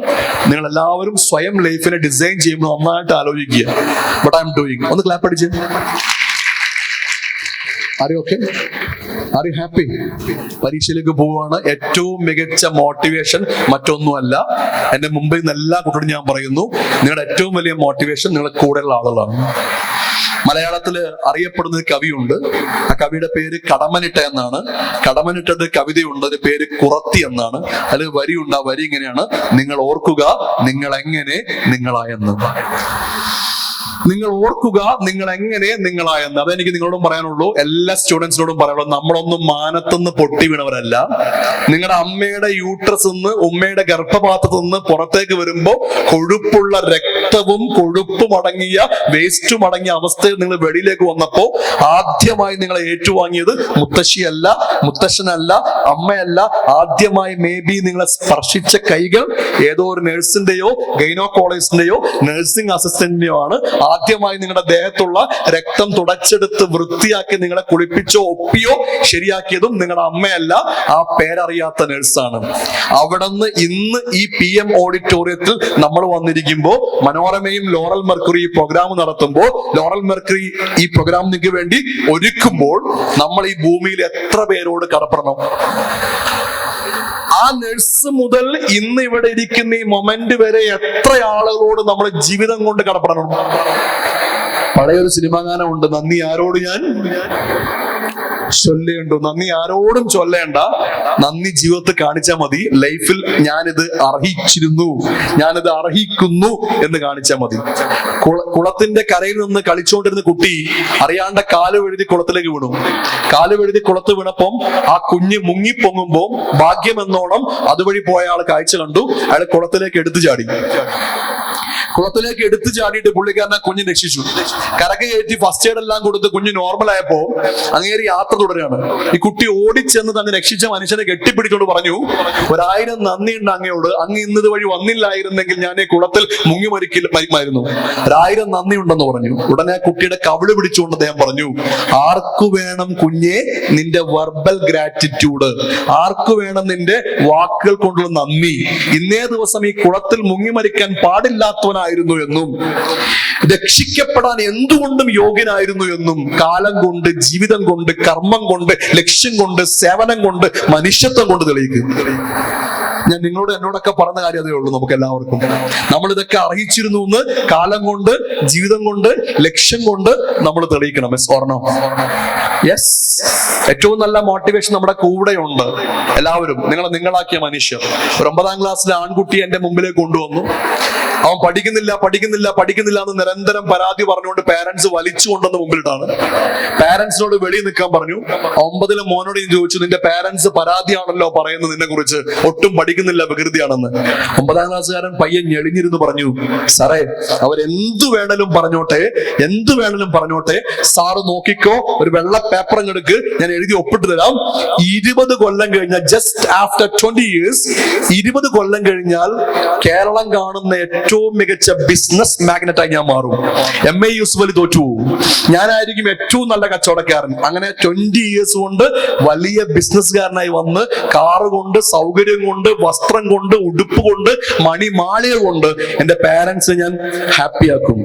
നിങ്ങൾ എല്ലാവരും സ്വയം ലൈഫിനെ ഡിസൈൻ ചെയ്യുമ്പോൾ നന്നായിട്ട് ആലോചിക്കുക. But I am doing. ഒന്ന് ക്ലാപ്പ് അടിച്ച്. Are you okay? Are you happy? പരീക്ഷയിലേക്ക് പോവുകയാണ്. ഏറ്റവും മികച്ച മോട്ടിവേഷൻ മറ്റൊന്നുമല്ല. എന്റെ മുമ്പിൽ നിന്ന് എല്ലാ കുട്ടികളും ഞാൻ പറയുന്നു, നിങ്ങളുടെ ഏറ്റവും വലിയ മോട്ടിവേഷൻ നിങ്ങളുടെ കൂടെയുള്ള ആളുകളാണ്. മലയാളത്തില് അറിയപ്പെടുന്ന ഒരു കവിയുണ്ട്. ആ കവിയുടെ പേര് കടമ്മനിട്ട എന്നാണ്. കടമ്മനിട്ടയുടെ കവിതയുണ്ട്, അതിന്റെ പേര് കുറത്തി എന്നാണ്. അതിൽ വരിയുണ്ട്. ആ വരി ഇങ്ങനെയാണ്: നിങ്ങൾ ഓർക്കുക നിങ്ങൾ എങ്ങനെ നിങ്ങളായെന്ന്. നിങ്ങൾ ഓർക്കുക നിങ്ങൾ എങ്ങനെ നിങ്ങളായെന്ന്. അതെനിക്ക് നിങ്ങളോടും പറയാനുള്ളൂ, എല്ലാ സ്റ്റുഡൻസിനോടും പറയാനുള്ളൂ. നമ്മളൊന്നും മാനത്തുനിന്ന് പൊട്ടി വീണവരല്ല. നിങ്ങളുടെ അമ്മയുടെ യൂട്രസ് നിന്ന്, ഉമ്മയുടെ ഗർഭപാത്രത്തിൽ നിന്ന് പുറത്തേക്ക് വരുമ്പോ കൊഴുപ്പുള്ള രക്തവും കൊഴുപ്പും അടങ്ങിയ വേസ്റ്റും അടങ്ങിയ അവസ്ഥയിൽ നിങ്ങൾ വെളിയിലേക്ക് വന്നപ്പോ ആദ്യമായി നിങ്ങളെ ഏറ്റുവാങ്ങിയത് മുത്തശ്ശിയല്ല, മുത്തശ്ശനല്ല, അമ്മയല്ല. ആദ്യമായി മേ ബി നിങ്ങളെ സ്പർശിച്ച കൈകൾ ഏതോ ഒരു നഴ്സിന്റെയോ ഗൈനോക്കോളജിസ്റ്റിന്റെയോ നഴ്സിംഗ് അസിസ്റ്റന്റിന്റെയോ ആണ്. ആദ്യമായി നിങ്ങളുടെ ദേഹത്തുള്ള രക്തം തുടച്ചെടുത്ത് വൃത്തിയാക്കി നിങ്ങളെ കുളിപ്പിച്ചോ ഒപ്പിയോ ശരിയാക്കിയതും നിങ്ങളുടെ അമ്മയല്ല, ആ പേരറിയാത്ത നഴ്സാണ്. അവിടുന്ന് ഇന്ന് ഈ PM ഓഡിറ്റോറിയത്തിൽ നമ്മൾ വന്നിരിക്കുമ്പോ, മനോരമയും ലോറൽ മെർക്കുറി ഈ പ്രോഗ്രാം നടത്തുമ്പോൾ, ലോറൽ മെർക്കുറി ഈ പ്രോഗ്രാം നിങ്ങൾക്ക് വേണ്ടി ഒരുക്കുമ്പോൾ, നമ്മൾ ഈ ഭൂമിയിൽ എത്ര പേരോട് കടപ്പെടണം? ആ നഴ്സ് മുതൽ ഇന്ന് ഇവിടെ ഇരിക്കുന്ന ഈ മൊമെന്റ് വരെ എത്ര ആളുകളോട് നമ്മൾ ജീവിതം കൊണ്ട് കടപ്പെടണം? പഴയൊരു സിനിമാ ഗാനമുണ്ട്, നന്ദി ആരോട് ഞാൻ ചൊല്ലേണ്ടു. നന്ദി ആരോടും ചൊല്ലേണ്ട, നന്ദി ജീവിതത്തിൽ കാണിച്ചാൽ മതി. ലൈഫിൽ ഞാനിത് അർഹിച്ചിരുന്നു, ഞാനിത് അർഹിക്കുന്നു എന്ന് കാണിച്ചാൽ മതി. കുളത്തിന്റെ കരയിൽ നിന്ന് കളിച്ചുകൊണ്ടിരുന്ന കുട്ടി അറിയാണ്ട കാല് വഴുതി കുളത്തിലേക്ക് വീണു. കാല് വഴുതി കുളത്ത് വീണപ്പം ആ കുഞ്ഞ് മുങ്ങിപ്പൊങ്ങുമ്പോ ഭാഗ്യമെന്നോണം അതുവഴി പോയ ആൾ കാഴ്ച കണ്ടു. അയാൾ കുളത്തിലേക്ക് എടുത്തു ചാടി. കുളത്തിലേക്ക് എടുത്തു ചാടിയിട്ട് പുള്ളിക്കാരനെ കുഞ്ഞ് രക്ഷിച്ചു. കരക്ക് കയറ്റി ഫസ്റ്റ് എയ്ഡ് എല്ലാം കൊടുത്ത് കുഞ്ഞ് നോർമൽ ആയപ്പോ അങ്ങേര് യാത്ര തുടരുകയാണ്. ഈ കുട്ടി ഓടിച്ചെന്ന് തന്നെ രക്ഷിച്ച മനുഷ്യനെ കെട്ടിപ്പിടിച്ചോണ്ട് പറഞ്ഞു, 1000 നന്ദിയുണ്ട് അങ്ങയോട്. അങ്ങ് ഇന്നത് വഴി വന്നില്ലായിരുന്നെങ്കിൽ ഞാൻ ഈ കുളത്തിൽ മുങ്ങി മരിക്കുമായിരുന്നു. 1000 നന്ദിയുണ്ടെന്ന് പറഞ്ഞു. ഉടനെ ആ കുട്ടിയുടെ കവിള് പിടിച്ചുകൊണ്ട് അദ്ദേഹം പറഞ്ഞു, ആർക്കു വേണം കുഞ്ഞെ നിന്റെ വെർബൽ ഗ്രാറ്റിറ്റ്യൂഡ്? ആർക്കു വേണം നിന്റെ വാക്കുകൾ കൊണ്ടുള്ള നന്ദി? ഇന്നേ ദിവസം ഈ കുളത്തിൽ മുങ്ങി മരിക്കാൻ പാടില്ലാത്തവനായിരുന്നു എന്നും രക്ഷിക്കപ്പെടാൻ എന്തുകൊണ്ടും യോഗ്യനായിരുന്നു എന്നും കാലം കൊണ്ട്, ജീവിതം കൊണ്ട്, കർമ്മം കൊണ്ട്, ലക്ഷ്യം കൊണ്ട്, സേവനം കൊണ്ട്, മനുഷ്യത്വം കൊണ്ട് തെളിയിക്കും. ഞാൻ നിങ്ങളോട് എന്നോടൊക്കെ പറഞ്ഞ കാര്യം അതേ ഉള്ളൂ. നമുക്ക് എല്ലാവർക്കും നമ്മൾ ഇതൊക്കെ അർഹിച്ചിരുന്നു എന്ന് കാലം കൊണ്ട്, ജീവിതം കൊണ്ട്, ലക്ഷ്യം കൊണ്ട് നമ്മൾ തെളിയിക്കണം. Yes or no? യെസ്. ഏറ്റവും നല്ല മോട്ടിവേഷൻ നമ്മുടെ കൂടെയുണ്ട്. എല്ലാവരും നിങ്ങളാക്കിയ മനുഷ്യർ. ഒരു 9ാം ക്ലാസ്സിലെ ആൺകുട്ടിയെ എന്റെ മുമ്പിലേക്ക് കൊണ്ടുവന്നു. അവൻ പഠിക്കുന്നില്ല എന്ന് നിരന്തരം പരാതി പറഞ്ഞുകൊണ്ട് പാരന്റ്സ് വലിച്ചു കൊണ്ടെന്ന് മുമ്പിലിട്ടാണ്. പാരന്റ്സിനോട് വെളിയിൽ നിൽക്കാൻ പറഞ്ഞു. 9ലെ മോനോട് ഞാൻ ചോദിച്ചു, നിന്റെ പാരന്റ്സ് പരാതിയാണല്ലോ പറയുന്നത് നിന്നെ കുറിച്ച്, ഒട്ടും പഠിക്കുന്നില്ല, വികൃതിയാണെന്ന്. 9ാം ക്ലാസ്സുകാരൻ പയ്യൻ ഞെളിഞ്ഞിരുന്ന് പറഞ്ഞു, സാറേ അവരെന്തു വേണേലും പറഞ്ഞോട്ടെ, സാറ് നോക്കിക്കോ, ഒരു വെള്ള പേപ്പർ എടുക്ക്, ഞാൻ എഴുതി ഒപ്പിട്ട് തരാം. 20 കൊല്ലം കഴിഞ്ഞാൽ, ജസ്റ്റ് ആഫ്റ്റർ 20 years, 20 കൊല്ലം കഴിഞ്ഞാൽ കേരളം കാണുന്ന ഏറ്റവും മികച്ച ബിസിനസ് മാഗ്നറ്റായി ഞാൻ മാറും. MA യൂസുഫലി തോറ്റു പോകും. ഞാനായിരിക്കും ഏറ്റവും നല്ല കച്ചവടക്കാരൻ. അങ്ങനെ 20 years കൊണ്ട് വലിയ ബിസിനസ്സുകാരനായി വന്ന് കാറ് കൊണ്ട്, സൗകര്യം കൊണ്ട്, വസ്ത്രം കൊണ്ട്, ഉടുപ്പ് കൊണ്ട്, മണിമാളിക കൊണ്ട് എന്റെ പാരന്റ്സിനെ ഞാൻ ഹാപ്പിയാക്കും.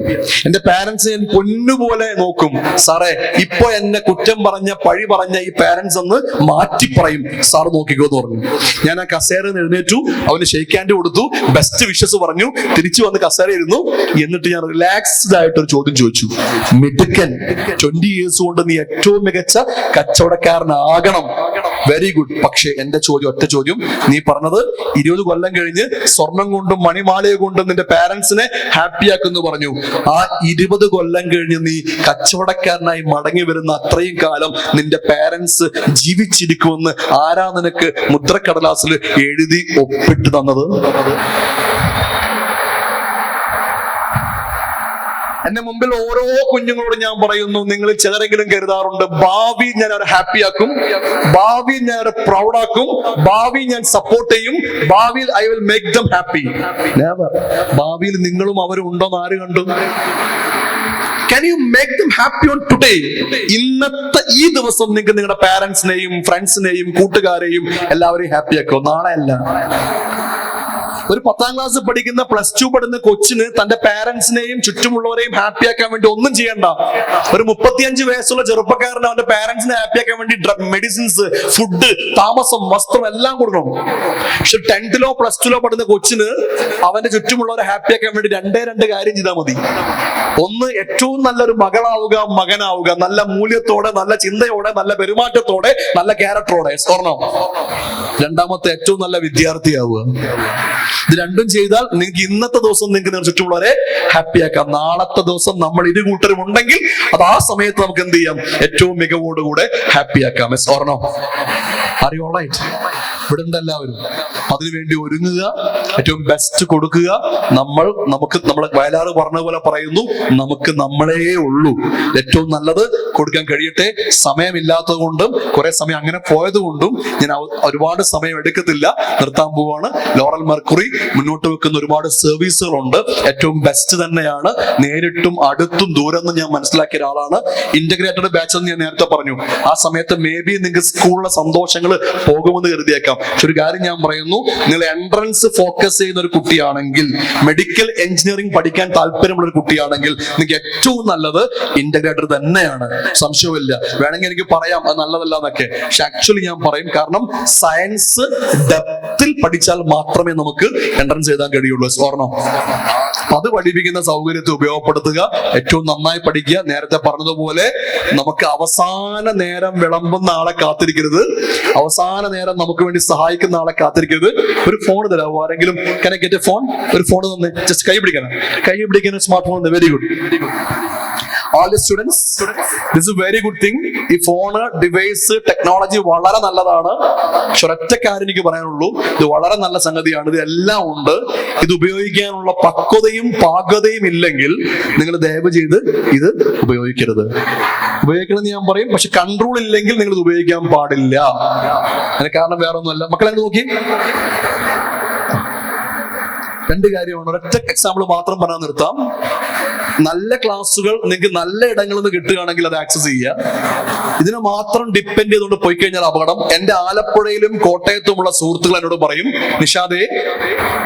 എന്റെ പാരന്റ്സ് ഞാൻ പൊന്നുപോലെ നോക്കും. സാറേ ഇപ്പൊ എന്നെ കുറ്റം പറഞ്ഞ, പഴി പറഞ്ഞ ഈ പാരന്റ്സ് ഒന്ന് മാറ്റി പറയും, സാറ് നോക്കിക്കോ എന്ന് പറഞ്ഞു. ഞാൻ ആ കസേരയിൽ എഴുന്നേറ്റു, അവന് ഷെയ്ക്ക് ഹാൻഡ് കൊടുത്തു, ബെസ്റ്റ് വിഷസ് പറഞ്ഞു, തിരിച്ചു വന്ന് കസേര ഇരുന്നു. എന്നിട്ട് ഞാൻ റിലാക്സ്ഡ് ആയിട്ടൊരു ചോദ്യം ചോദിച്ചു, മിടുക്കൻ, 20 years കൊണ്ട് നീ ഏറ്റവും മികച്ച കച്ചവടക്കാരനാകണം, വെരി ഗുഡ്. പക്ഷെ എന്റെ ചോദ്യം, ഒറ്റ ചോദ്യം, നീ പറഞ്ഞത് 20 കൊല്ലം കഴിഞ്ഞ് സ്വർണം കൊണ്ടും മണിമാളിക കൊണ്ടും നിന്റെ പാരന്റ്സിനെ ഹാപ്പിയാക്കുന്നു പറഞ്ഞു. ആ 20 കൊല്ലം കഴിഞ്ഞ് നീ കച്ചവടക്കാരനായി മടങ്ങി വരുന്ന അത്രയും കാലം നിന്റെ പാരന്റ്സ് ജീവിച്ചിരിക്കുമെന്ന് ആരാ നിനക്ക് മുദ്രക്കടലാസിൽ എഴുതി ഒപ്പിട്ട് തന്നത്? എന്റെ മുമ്പിൽ ഓരോ കുഞ്ഞുങ്ങളോട് ഞാൻ പറയുന്നു, നിങ്ങൾ ചിലരെങ്കിലും കരുതാറുണ്ട്, ഭാവി ഞാൻ അവരെ ഹാപ്പിയാക്കും, ഭാവി ഞാൻ അവരെ പ്രൗഡാക്കും, ഭാവി ഞാൻ സപ്പോർട്ട് ചെയ്യും, ഭാവിയിൽ I will make them happy. Never. ഭാവിയിൽ നിങ്ങളും അവരും ഉണ്ടോന്ന് ആര് കണ്ടു? Can you make them happy on today? ഇന്നത്തെ ഈ ദിവസം നിങ്ങൾക്ക് നിങ്ങളുടെ പാരന്റ്സിനെയും ഫ്രണ്ട്സിനെയും കൂട്ടുകാരെയും എല്ലാവരെയും ഹാപ്പിയാക്കോ. നാളെ അല്ല. ഒരു 10ാം ക്ലാസ് പഠിക്കുന്ന +2 പഠിക്കുന്ന കൊച്ചിന് തന്റെ പാരന്റ്സിനെയും ചുറ്റുമുള്ളവരെയും ഹാപ്പി ആക്കാൻ വേണ്ടി ഒന്നും ചെയ്യണ്ട. ഒരു 35 വയസ്സുള്ള ചെറുപ്പക്കാരന് അവന്റെ പാരന്റ്സിനെ ഹാപ്പി ആക്കാൻ വേണ്ടി മെഡിസിൻസ്, ഫുഡ്, താമസം, വസ്ത്രം എല്ലാം കൊടുക്കണം. പക്ഷെ 10th-ലോ +2-ലോ പഠിക്കുന്ന കൊച്ചിന് അവന്റെ ചുറ്റുമുള്ളവരെ ഹാപ്പി ആക്കാൻ വേണ്ടി രണ്ട് കാര്യം ചെയ്താൽ മതി. ഒന്ന്, ഏറ്റവും നല്ലൊരു മകളാവുക, മകനാവുക, നല്ല മൂല്യത്തോടെ, നല്ല ചിന്തയോടെ, നല്ല പെരുമാറ്റത്തോടെ, നല്ല ക്യാരക്ടറോടെ. സ്വർണം. രണ്ടാമത്തെ, ഏറ്റവും നല്ല വിദ്യാർത്ഥിയാവുക. ഇത് രണ്ടും ചെയ്താൽ നിങ്ങൾക്ക് ഇന്നത്തെ ദിവസം നിങ്ങൾക്ക് ചുറ്റുമുള്ളവരെ ഹാപ്പി ആക്കാം. നാളത്തെ ദിവസം നമ്മൾ ഇരു കൂട്ടരും ഉണ്ടെങ്കിൽ അത് ആ സമയത്ത് നമുക്ക് എന്ത് ചെയ്യാം? ഏറ്റവും മികവോടുകൂടെ ഹാപ്പി ആക്കാം. സ്വർണം. അറിയോളായിട്ട് ഇവിടെ ഉണ്ട് എല്ലാവരും. അതിനുവേണ്ടി ഒരുങ്ങുക, ഏറ്റവും ബെസ്റ്റ് കൊടുക്കുക. നമുക്ക് നമ്മളെ വയലാറ് പറഞ്ഞ പോലെ പറയുന്നു, നമുക്ക് നമ്മളേ ഉള്ളൂ. ഏറ്റവും നല്ലത് കൊടുക്കാൻ കഴിയട്ടെ. സമയമില്ലാത്തത് കൊണ്ടും കുറെ സമയം അങ്ങനെ പോയത് കൊണ്ടും ഞാൻ ഒരുപാട് സമയം എടുക്കത്തില്ല, നിർത്താൻ പോവാണ്. ലോറൽ മെർക്കുറി മുന്നോട്ട് വെക്കുന്ന ഒരുപാട് സർവീസുകളുണ്ട്. ഏറ്റവും ബെസ്റ്റ് തന്നെയാണ്. നേരിട്ടും അടുത്തും ദൂരം ഞാൻ മനസ്സിലാക്കിയ ഒരാളാണ്. ഇന്റഗ്രേറ്റഡ് ബാച്ച് എന്ന് ഞാൻ നേരത്തെ പറഞ്ഞു. ആ സമയത്ത് മേ ബി നിങ്ങൾക്ക് സ്കൂളിലെ സന്തോഷങ്ങൾ പോകുമെന്ന് കരുതിയേക്കാം. പക്ഷെ ഒരു കാര്യം ഞാൻ പറയുന്നു, നിങ്ങൾ എൻട്രൻസ് ഫോക്കസ് ചെയ്യുന്ന ഒരു കുട്ടിയാണെങ്കിൽ, മെഡിക്കൽ എഞ്ചിനീയറിംഗ് പഠിക്കാൻ താല്പര്യമുള്ള ഒരു കുട്ടിയാണെങ്കിൽ നിങ്ങൾക്ക് ഏറ്റവും നല്ലത് ഇന്റഗ്രേറ്റർ തന്നെയാണ്. സംശയമില്ല. വേണമെങ്കിൽ എനിക്ക് പറയാം അത് നല്ലതല്ല എന്നൊക്കെ, പക്ഷെ ആക്ച്വലി ഞാൻ പറയും. കാരണം സയൻസ് ഡെപ്തിൽ പഠിച്ചാൽ മാത്രമേ നമുക്ക് എൻട്രൻസ് എഴുതാൻ കഴിയുള്ളൂ. സ്വർണം. അത് പഠിപ്പിക്കുന്ന സൗകര്യത്തെ ഉപയോഗപ്പെടുത്തുക. ഏറ്റവും നന്നായി പഠിക്കുക. നേരത്തെ പറഞ്ഞതുപോലെ നമുക്ക് അവസാന നേരം വിളമ്പുന്ന ആളെ കാത്തിരിക്കരുത്. അവസാന നേരം നമുക്ക് വേണ്ടി സഹായിക്കുന്ന ആളെ കാത്തിരിക്കരുത്. ഒരു ഫോൺ തരാമോ ആരെങ്കിലും? Can I get A phone? ഒരു ഫോൺ തന്നെ, ജസ്റ്റ് കൈ പിടിക്കണം. Smart phone. Very good. All the students, this is a very good thing. ഈ ഫോണ്, ഡിവൈസ്, ടെക്നോളജി വളരെ നല്ലതാണ്. പക്ഷെ ഒരൊറ്റ കാര്യം എനിക്ക് പറയാനുള്ളൂ, ഇത് വളരെ നല്ല സംഗതിയാണ്. ഇത് എല്ലാം ഉണ്ട്. ഇത് ഉപയോഗിക്കാനുള്ള പക്വതയും പാകതയും ഇല്ലെങ്കിൽ നിങ്ങൾ ദയവ് ചെയ്ത് ഇത് ഉപയോഗിക്കരുത്. ഉപയോഗിക്കണമെന്ന് ഞാൻ പറയും, പക്ഷെ കൺട്രോൾ ഇല്ലെങ്കിൽ നിങ്ങൾ ഇത് ഉപയോഗിക്കാൻ പാടില്ല. അതിന് കാരണം വേറെ ഒന്നുമല്ല. മക്കളെ നോക്കി, രണ്ട് കാര്യമാണ്. ഒരൊറ്റ എക്സാമ്പിൾ മാത്രം പറയാൻ നിർത്താം. നല്ല ക്ലാസ്സുകൾ നിങ്ങൾക്ക് നല്ല ഇടങ്ങളിൽ നിന്ന് കിട്ടുകയാണെങ്കിൽ അത് ആക്സസ് ചെയ്യുക. ഇതിനെ മാത്രം ഡിപ്പെൻഡ് ചെയ്തുകൊണ്ട് പോയി കഴിഞ്ഞാൽ അപകടം. എന്റെ ആലപ്പുഴയിലും കോട്ടയത്തുമുള്ള സുഹൃത്തുക്കൾ എന്നോട് പറയും, നിഷാദേ,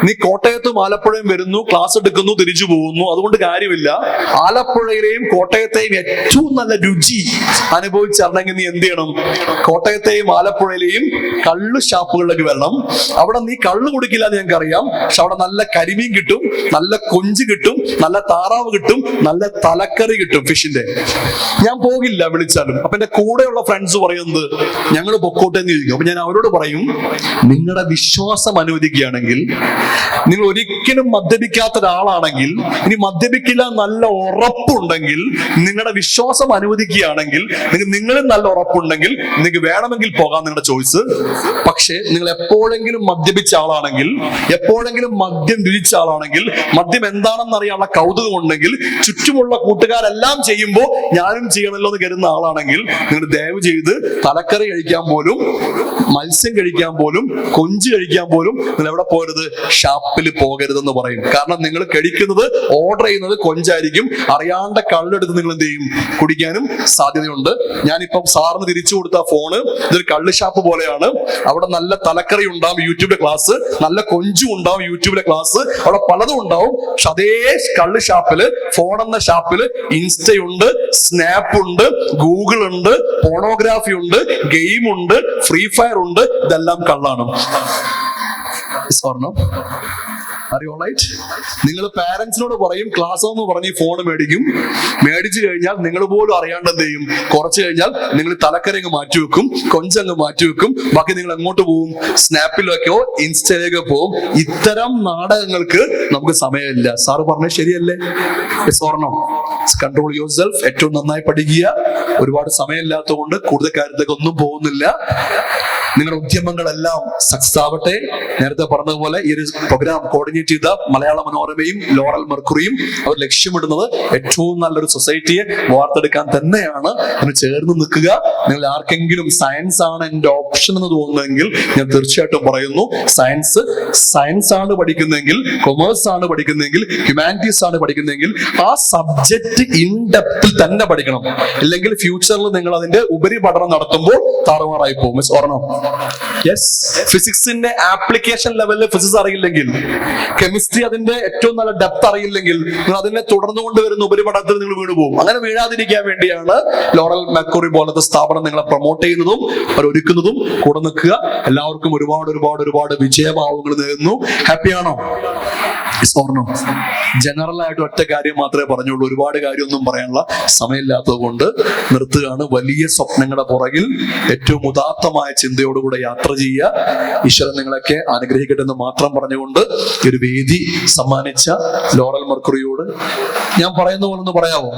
നീ കോട്ടയത്തും ആലപ്പുഴയും വരുന്നു, ക്ലാസ് എടുക്കുന്നു, തിരിച്ചു പോകുന്നു, അതുകൊണ്ട് കാര്യമില്ല. ആലപ്പുഴയിലെയും കോട്ടയത്തെയും ഏറ്റവും നല്ല രുചി അനുഭവിച്ചറിഞ്ഞെങ്കിൽ നീ എന്ത് ചെയ്യണം? കോട്ടയത്തെയും ആലപ്പുഴയിലെയും കള്ളു ഷാപ്പുകളിലേക്ക് വരണം. അവിടെ നീ കള്ളു കുടിക്കില്ല എന്ന് ഞങ്ങൾക്കറിയാം, പക്ഷെ അവിടെ നല്ല കരിമീൻ കിട്ടും, നല്ല കൊഞ്ച് കിട്ടും, നല്ല താറാവ് കിട്ടും, നല്ല തലക്കറി കിട്ടും, ഫിഷിന്റെ. ഞാൻ പോകില്ല വിളിച്ചാലും. അപ്പൊ എന്റെ കൂടെയുള്ള ഫ്രണ്ട്സ് പറയുന്നത് ഞങ്ങൾ പൊക്കോട്ടെ എന്ന് ചോദിക്കും. അപ്പൊ ഞാൻ അവരോട് പറയും, നിങ്ങളുടെ വിശ്വാസം അനുവദിക്കുകയാണെങ്കിൽ, നിങ്ങൾ ഒരിക്കലും മദ്യപിക്കാത്ത ഒരാളാണെങ്കിൽ, ഇനി മദ്യപിക്കില്ല നല്ല ഉറപ്പുണ്ടെങ്കിൽ, നിങ്ങളുടെ വിശ്വാസം അനുവദിക്കുകയാണെങ്കിൽ, നിങ്ങളിൽ നല്ല ഉറപ്പുണ്ടെങ്കിൽ നിങ്ങൾക്ക് വേണമെങ്കിൽ പോകാം, നിങ്ങളുടെ ചോയ്സ്. പക്ഷേ നിങ്ങൾ എപ്പോഴെങ്കിലും മദ്യപിച്ച ആളാണെങ്കിൽ, എപ്പോഴെങ്കിലും മദ്യം രുചിച്ച ആളാണെങ്കിൽ, മദ്യം എന്താണെന്ന് അറിയാനുള്ള കൗതുകം ഉണ്ടെങ്കിൽ, ചുറ്റുമുള്ള കൂട്ടുകാരെല്ലാം ചെയ്യുമ്പോൾ ഞാനും ചെയ്യണമല്ലോ എന്ന് കരുതുന്ന ആളാണെങ്കിൽ, നിങ്ങൾ ദയവ് ചെയ്ത് തലക്കറി കഴിക്കാൻ പോലും, മത്സ്യം കഴിക്കാൻ പോലും, കൊഞ്ച് കഴിക്കാൻ പോലും നിങ്ങൾ എവിടെ പോകരുത്? ഷാപ്പിൽ പോകരുതെന്ന് പറയും. കാരണം നിങ്ങൾ കഴിക്കുന്നത്, ഓർഡർ ചെയ്യുന്നത് കൊഞ്ചായിരിക്കും. അറിയാണ്ട് കള്ളെടുത്ത് നിങ്ങൾ എന്ത് ചെയ്യും? കുടിക്കാനും സാധ്യതയുണ്ട്. ഞാനിപ്പം സാറിന് തിരിച്ചു കൊടുത്ത ഫോണ് ഇതൊരു കള്ള് ഷാപ്പ് പോലെയാണ്. അവിടെ നല്ല തലക്കറി ഉണ്ടാവും, യൂട്യൂബിലെ ക്ലാസ്, നല്ല കൊഞ്ചും ഉണ്ടാവും, യൂട്യൂബിലെ ക്ലാസ്, അവിടെ പലതും ഉണ്ടാവും. പക്ഷെ അതേ കള്ള് ഷാപ്പില്, ഫോൺ എന്ന ഷാപ്പില് ഇൻസ്റ്റയുണ്ട്, സ്നാപ്പ് ഉണ്ട്, ഗൂഗിൾ ഉണ്ട്, പോണോഗ്രാഫി ഉണ്ട്, ഗെയിം ഉണ്ട്, ഫ്രീ ഫയർ ഉണ്ട്. ഇതെല്ലാം കള്ളാണ്. സ്വർണം. അറിയോളൈറ്റ്. നിങ്ങൾ പാരന്റ്സിനോട് പറയും ക്ലാസ് എന്ന് പറഞ്ഞ് ഈ ഫോൺ മേടിച്ചു കഴിഞ്ഞാൽ നിങ്ങൾ പോലും അറിയാണ്ട് എന്ത് ചെയ്യും? കുറച്ച് കഴിഞ്ഞാൽ നിങ്ങൾ തലക്കരങ്ങ് മാറ്റിവെക്കും, കൊഞ്ചങ്ങ് മാറ്റിവെക്കും. ബാക്കി നിങ്ങൾ എങ്ങോട്ട് പോവും? സ്നാപ്പിലേക്കോ ഇൻസ്റ്റയിലേക്കോ പോവും. ഇത്തരം നാടകങ്ങൾക്ക് നമുക്ക് സമയമില്ല. സാറ് പറഞ്ഞത് ശരിയല്ലേ? സ്വർണം. Control your self. ഏറ്റവും നന്നായി പഠിക്കുക. ഒരുപാട് സമയമില്ലാത്തത് കൊണ്ട് കൂടുതൽ കാര്യത്തേക്ക് ഒന്നും പോകുന്നില്ല. നിങ്ങളുടെ ഉദ്യമങ്ങളെല്ലാം സക്സസ് ആവട്ടെ. നേരത്തെ പറഞ്ഞതുപോലെ ഈ ഒരു പ്രോഗ്രാം കോർഡിനേറ്റ് ചെയ്ത മലയാള മനോരമയും ലോറൽ മെർക്കുറിയും അവർ ലക്ഷ്യമിടുന്നത് ഏറ്റവും നല്ലൊരു സൊസൈറ്റിയെ വാർത്തെടുക്കാൻ തന്നെയാണ്. അതിന് ചേർന്ന് നിൽക്കുക. നിങ്ങൾ ആർക്കെങ്കിലും സയൻസ് ആണ് എന്റെ ഓപ്ഷൻ എന്ന് തോന്നുന്നെങ്കിൽ ഞാൻ തീർച്ചയായിട്ടും പറയുന്നു, സയൻസ് ആണ് പഠിക്കുന്നതെങ്കിൽ, കൊമേഴ്സ് ആണ് പഠിക്കുന്നതെങ്കിൽ, ഹ്യൂമാനിറ്റീസ് ആണ് പഠിക്കുന്നതെങ്കിൽ ആ സബ്ജക്ട് ഇൻ ഡെപ്തിൽ തന്നെ പഠിക്കണം. ഇല്ലെങ്കിൽ ഫ്യൂച്ചറിൽ നിങ്ങൾ അതിന്റെ ഉപരിപഠനം നടത്തുമ്പോൾ താറുമാറായി പോകും. ഓർണം. യെസ്, ഫിസിക്സിന്റെ ആപ്ലിക്കേഷൻ ലെവലിൽ ഫിസിക്സ് അറിയില്ലെങ്കിൽ, കെമിസ്ട്രി അതിന്റെ ഏറ്റവും നല്ല ഡെപ്ത് അറിയില്ലെങ്കിൽ, നിങ്ങൾ അതിനെ തുടർന്നു കൊണ്ടുവരുന്ന ഉപരിപഠനത്തിൽ നിങ്ങൾ വീണുപോകും. അങ്ങനെ വീഴാതിരിക്കാൻ വേണ്ടിയാണ് ലോറൽ മെർക്കുറി പോലത്തെ സ്ഥാപനം നിങ്ങളെ പ്രൊമോട്ട് ചെയ്യുന്നതും അവരൊരുക്കുന്നതും. കൂടെ നിൽക്കുക. എല്ലാവർക്കും ഒരുപാട് ഒരുപാട് ഒരുപാട് വിജയഭാവങ്ങൾ നേരുന്നു. ഹാപ്പിയാണോ? ജനറൽ ആയിട്ട് ഒറ്റ കാര്യം മാത്രമേ പറഞ്ഞുള്ളൂ. ഒരുപാട് കാര്യമൊന്നും പറയാനുള്ള സമയമില്ലാത്തത് കൊണ്ട് നിർത്തുകയാണ്. വലിയ സ്വപ്നങ്ങളുടെ പുറകിൽ ഏറ്റവും ഉദാത്തമായ ചിന്തയോടുകൂടെ യാത്ര ചെയ്യുക. ഈശ്വരൻ നിങ്ങളൊക്കെ അനുഗ്രഹിക്കട്ടെ എന്ന് മാത്രം പറഞ്ഞുകൊണ്ട് ഈ ഒരു വേദി സമ്മാനിച്ച ലോറൽ മെർക്കുറിയോട് ഞാൻ പറയുന്ന പോലെ ഒന്ന് പറയാവോ?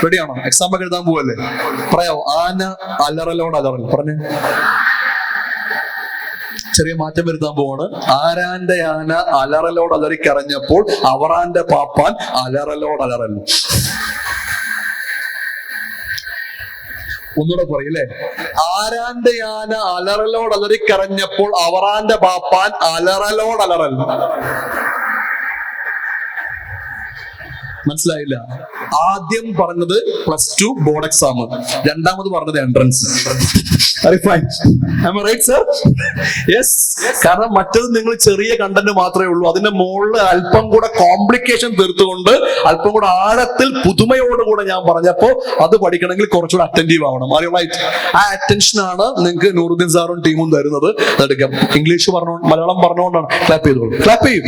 റെഡിയാണോ? എക്സാം ഒക്കെ എഴുതാൻ പോവല്ലേ? പറയാവോ? ആന അലറലോട് അലറൽ പറഞ്ഞേ. ചെറിയ മാറ്റം വരുത്താൻ പോവാണ്. ആരാന്റെ ആന അലറലോട് അലറിക്കറഞ്ഞപ്പോൾ അവറാന്റെ പാപ്പാൻ അലറലോട് അലറൽ. ഒന്നുകൂടെ പറയില്ലേ? ആരാന്റെ ആന അലറലോട് അലറിക്കറഞ്ഞപ്പോൾ അവറാന്റെ പാപ്പാൻ അലറലോട് അലറൽ. മനസ്സിലായില്ല? ആദ്യം പറഞ്ഞത് +2 ബോർഡ് എക്സാം, രണ്ടാമത് പറഞ്ഞത് എൻട്രൻസ്. കാരണം മറ്റത് നിങ്ങൾ ചെറിയ കണ്ടന്റ് മാത്രമേ ഉള്ളൂ. അതിന്റെ മുകളിൽ അല്പം കൂടെ കോംപ്ലിക്കേഷൻ തീർത്തുകൊണ്ട് അല്പം കൂടെ ആഴത്തിൽ പുതുമയോടുകൂടെ ഞാൻ പറഞ്ഞപ്പോ അത് പഠിക്കണമെങ്കിൽ കുറച്ചുകൂടെ അറ്റൻറ്റീവ് ആവണം. അറിയാം? ആ അറ്റൻഷനാണ് നിങ്ങൾക്ക് നൂറുദ്ദീൻ സാറും ടീമും തരുന്നത്. അതെടുക്കാം. ഇംഗ്ലീഷ് മലയാളം പറഞ്ഞുകൊണ്ടാണ്. ക്ലാപ്പ് ചെയ്തോളൂ. ക്ലാപ്പ് ചെയ്യും.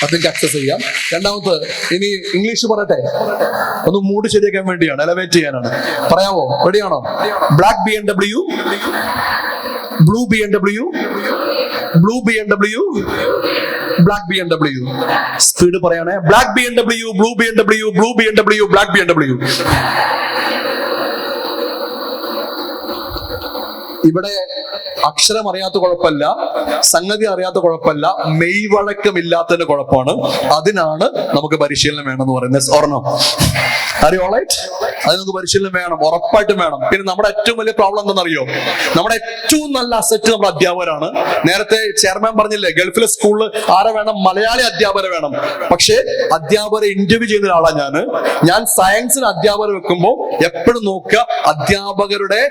അതിലേക്ക് അക്സസ് ചെയ്യാം. രണ്ടാമത് ഇനി ഇംഗ്ലീഷ് പറയട്ടെ, ഒന്ന് മൂഡ് ശരിയാക്കാൻ വേണ്ടിയാണ്, എലവേറ്റ് ചെയ്യാനാണ്. പറയാവോ? റെഡിയാണോ? Black BMW, blue BMW, blue BMW, black BMW. Speed പറയാനേ. Black BMW, blue BMW, blue BMW, black BMW. ഇവിടെ അക്ഷരം അറിയാത്ത കുഴപ്പമല്ല, സംഗതി അറിയാത്ത കുഴപ്പമല്ല, മെയ്വഴക്കമില്ലാത്തതിന്റെ കുഴപ്പമാണ്. അതിനാണ് നമുക്ക് പരിശീലനം വേണമെന്ന് പറയുന്നത്. ഓർമ്മ അറിയോളൈറ്റ്? അത് നമുക്ക് പരിശീലനം വേണം, ഉറപ്പായിട്ടും വേണം. പിന്നെ നമ്മുടെ ഏറ്റവും വലിയ പ്രോബ്ലം എന്താണെന്നറിയോ? നമ്മുടെ ഏറ്റവും നല്ല അസറ്റ് നമ്മുടെ അധ്യാപകരാണ്. നേരത്തെ ചെയർമാൻ പറഞ്ഞില്ലേ, ഗൾഫിലെ സ്കൂളിൽ ആരെ വേണം? മലയാളി അധ്യാപകരെ വേണം. പക്ഷേ അധ്യാപകരെ ഇന്റർവ്യൂ ചെയ്യുന്ന ഒരാളാണ് ഞാൻ സയൻസിന് അധ്യാപകർ വെക്കുമ്പോൾ എപ്പോഴും നോക്കുക, അധ്യാപകരുടെ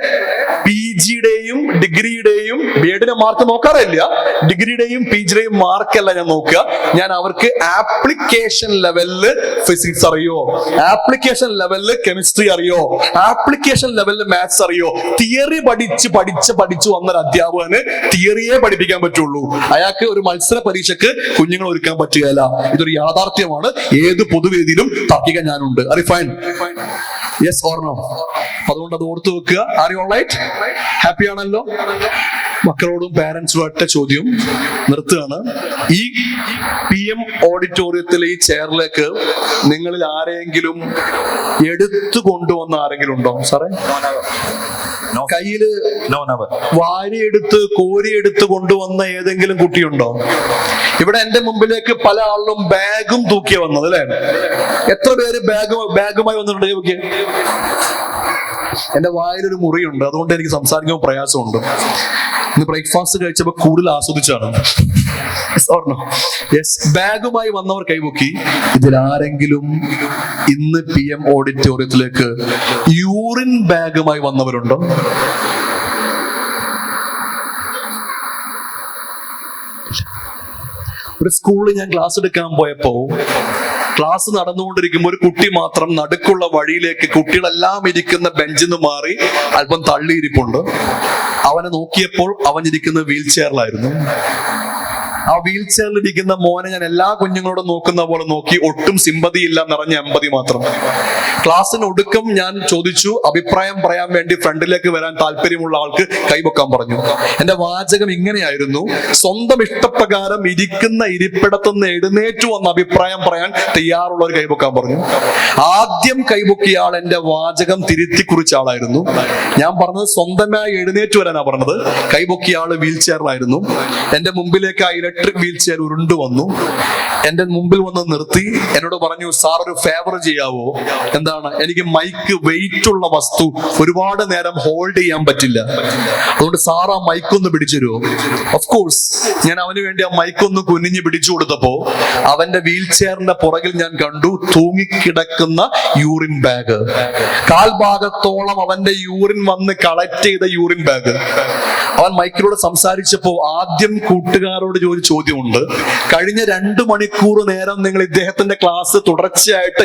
PGയുടെയും ഡിഗ്രിയുടെയും ബിഎഡിന്റെ മാർക്ക് നോക്കാറില്ല, ഡിഗ്രിയുടെയും PGയുടെയും മാർക്കല്ല ഞാൻ നോക്കുക. ഞാൻ അവർക്ക് ആപ്ലിക്കേഷൻ ലെവലില് ഫിസിക്സ് അറിയോ, ആപ്ലിക്കേഷൻ ലെവലില് കെമിസ്ട്രി അറിയോ, ആപ്ലിക്കേഷൻ ലെവലില് മാത്സ് അറിയോ. തിയറി പഠിച്ച് വന്നൊരു അധ്യാപകന് തിയറിയെ പഠിപ്പിക്കാൻ പറ്റുള്ളൂ. അയാൾക്ക് ഒരു മത്സര പരീക്ഷയ്ക്ക് കുഞ്ഞുങ്ങൾ ഒരുക്കാൻ പറ്റുകയില്ല. ഇതൊരു യാഥാർത്ഥ്യമാണ്. ഏത് പൊതുവേദിയിലും തർക്കിക്കാൻ ഞാനുണ്ട്. ഫൈൻ? Yes or no? അതുകൊണ്ട് അത് ഓർത്തു വെക്കുക. R you alright? ഹാപ്പി ആണല്ലോ? മക്കളോടും പാരന്റ്സും ഒറ്റ ചോദ്യം നിർത്തുകയാണ്. ഈ PM ഓഡിറ്റോറിയത്തിലെ ഈ ചെയറിലേക്ക് നിങ്ങളിൽ ആരെങ്കിലും എടുത്തു കൊണ്ടുവന്ന ആരെങ്കിലും ഉണ്ടോ സാറേ? കയ്യില് വാരിയെടുത്ത് കോരിയെടുത്ത് കൊണ്ടുവന്ന ഏതെങ്കിലും കുട്ടിയുണ്ടോ? ഇവിടെ എന്റെ മുമ്പിലേക്ക് പല ആളും ബാഗും തൂക്കിയ വന്നത് അല്ലേ? എത്ര പേര് ബാഗുമായി വന്നിട്ടുണ്ട്? എന്റെ വായിലൊരു മുറിയുണ്ട്, അതുകൊണ്ട് എനിക്ക് സംസാരിക്കുമ്പോൾ പ്രയാസമുണ്ട്. ഇന്ന് ബ്രേക്ക്ഫാസ്റ്റ് കഴിച്ചപ്പോൾ കൂടുതൽ ആസ്വദിച്ചാണ്. ബാഗുമായി വന്നവർ കൈപൊക്കി. ഇതിലാരെങ്കിലും ഇന്ന് PM ഓഡിറ്റോറിയത്തിലേക്ക് യൂറിൻ ബാഗുമായി വന്നവരുണ്ടോ? ഒരു സ്കൂളിൽ ഞാൻ ക്ലാസ് എടുക്കാൻ പോയപ്പോ ക്ലാസ് നടന്നുകൊണ്ടിരിക്കുമ്പോൾ ഒരു കുട്ടി മാത്രം നടുക്കുള്ള വഴിയിലേക്ക് കുട്ടികളെല്ലാം ഇരിക്കുന്ന ബെഞ്ചിൽ നിന്ന് മാറി അല്പം തള്ളിയിരിപ്പുണ്ട്. അവനെ നോക്കിയപ്പോൾ അവൻ ഇരിക്കുന്ന വീൽ ചെയറിലായിരുന്നു. ആ വീൽ ചെയറിൽ ഇരിക്കുന്ന മോനെ ഞാൻ എല്ലാ കുഞ്ഞുങ്ങളോടും നോക്കുന്ന പോലെ നോക്കി. ഒട്ടും സിമ്പതി ഇല്ല, നിറഞ്ഞ എമ്പതി മാത്രം. ക്ലാസ്സിന് ഒടുക്കം ഞാൻ ചോദിച്ചു, അഭിപ്രായം പറയാൻ വേണ്ടി ഫ്രണ്ടിലേക്ക് വരാൻ താല്പര്യമുള്ള ആൾക്ക് കൈവക്കാൻ പറഞ്ഞു. എന്റെ വാചകം ഇങ്ങനെയായിരുന്നു: സ്വന്തം ഇഷ്ടപ്രകാരം ഇരിക്കുന്ന ഇരിപ്പിടത്തുനിന്ന് എഴുന്നേറ്റു വന്ന അഭിപ്രായം പറയാൻ തയ്യാറുള്ളവർ കൈവക്കാൻ പറഞ്ഞു. ആദ്യം കൈവക്കിയ ആൾ എന്റെ വാചകം തിരുത്തി കുറിച്ച ആളായിരുന്നു. ഞാൻ പറഞ്ഞത് സ്വന്തമായി എഴുന്നേറ്റ് വരാനാ പറഞ്ഞത്. കൈവക്കിയ ആള് വീൽ ചെയറിലായിരുന്നു. എന്റെ മുമ്പിലേക്ക് ആ ഇലക്ട്രിക് വീൽ ചെയർ ഉരുണ്ടു വന്നു. എന്റെ മുമ്പിൽ വന്ന് നിർത്തി എന്നോട് പറഞ്ഞു, സാർ ഒരു ഫേവർ ചെയ്യാവോ? എന്താണ്? എനിക്ക് മൈക്ക് വെയിറ്റ് ഉള്ള വസ്തു ഒരുപാട് നേരം ഹോൾഡ് ചെയ്യാൻ പറ്റില്ല, അതുകൊണ്ട് സാർ ആ മൈക്കൊന്ന് പിടിച്ചു തരുമോ? Of course. ഞാൻ അവന് വേണ്ടി ആ മൈക്കൊന്ന് കുനിഞ്ഞ് പിടിച്ചു കൊടുത്തപ്പോ അവന്റെ വീൽ ചെയറിന്റെ പുറകിൽ ഞാൻ കണ്ടു തൂങ്ങിക്കിടക്കുന്ന യൂറിൻ ബാഗ്. കാൽഭാഗത്തോളം അവന്റെ യൂറിൻ വന്ന് കളക്ട് ചെയ്ത യൂറിൻ ബാഗ്. അവൻ മൈക്കിലൂടെ സംസാരിച്ചപ്പോ ആദ്യം കൂട്ടുകാരോട് ഒരു ചോദ്യമുണ്ട്. കഴിഞ്ഞ 2 മണിക്കൂർ നേരം നിങ്ങൾ ഇദ്ദേഹത്തിന്റെ ക്ലാസ് തുടർച്ചയായിട്ട്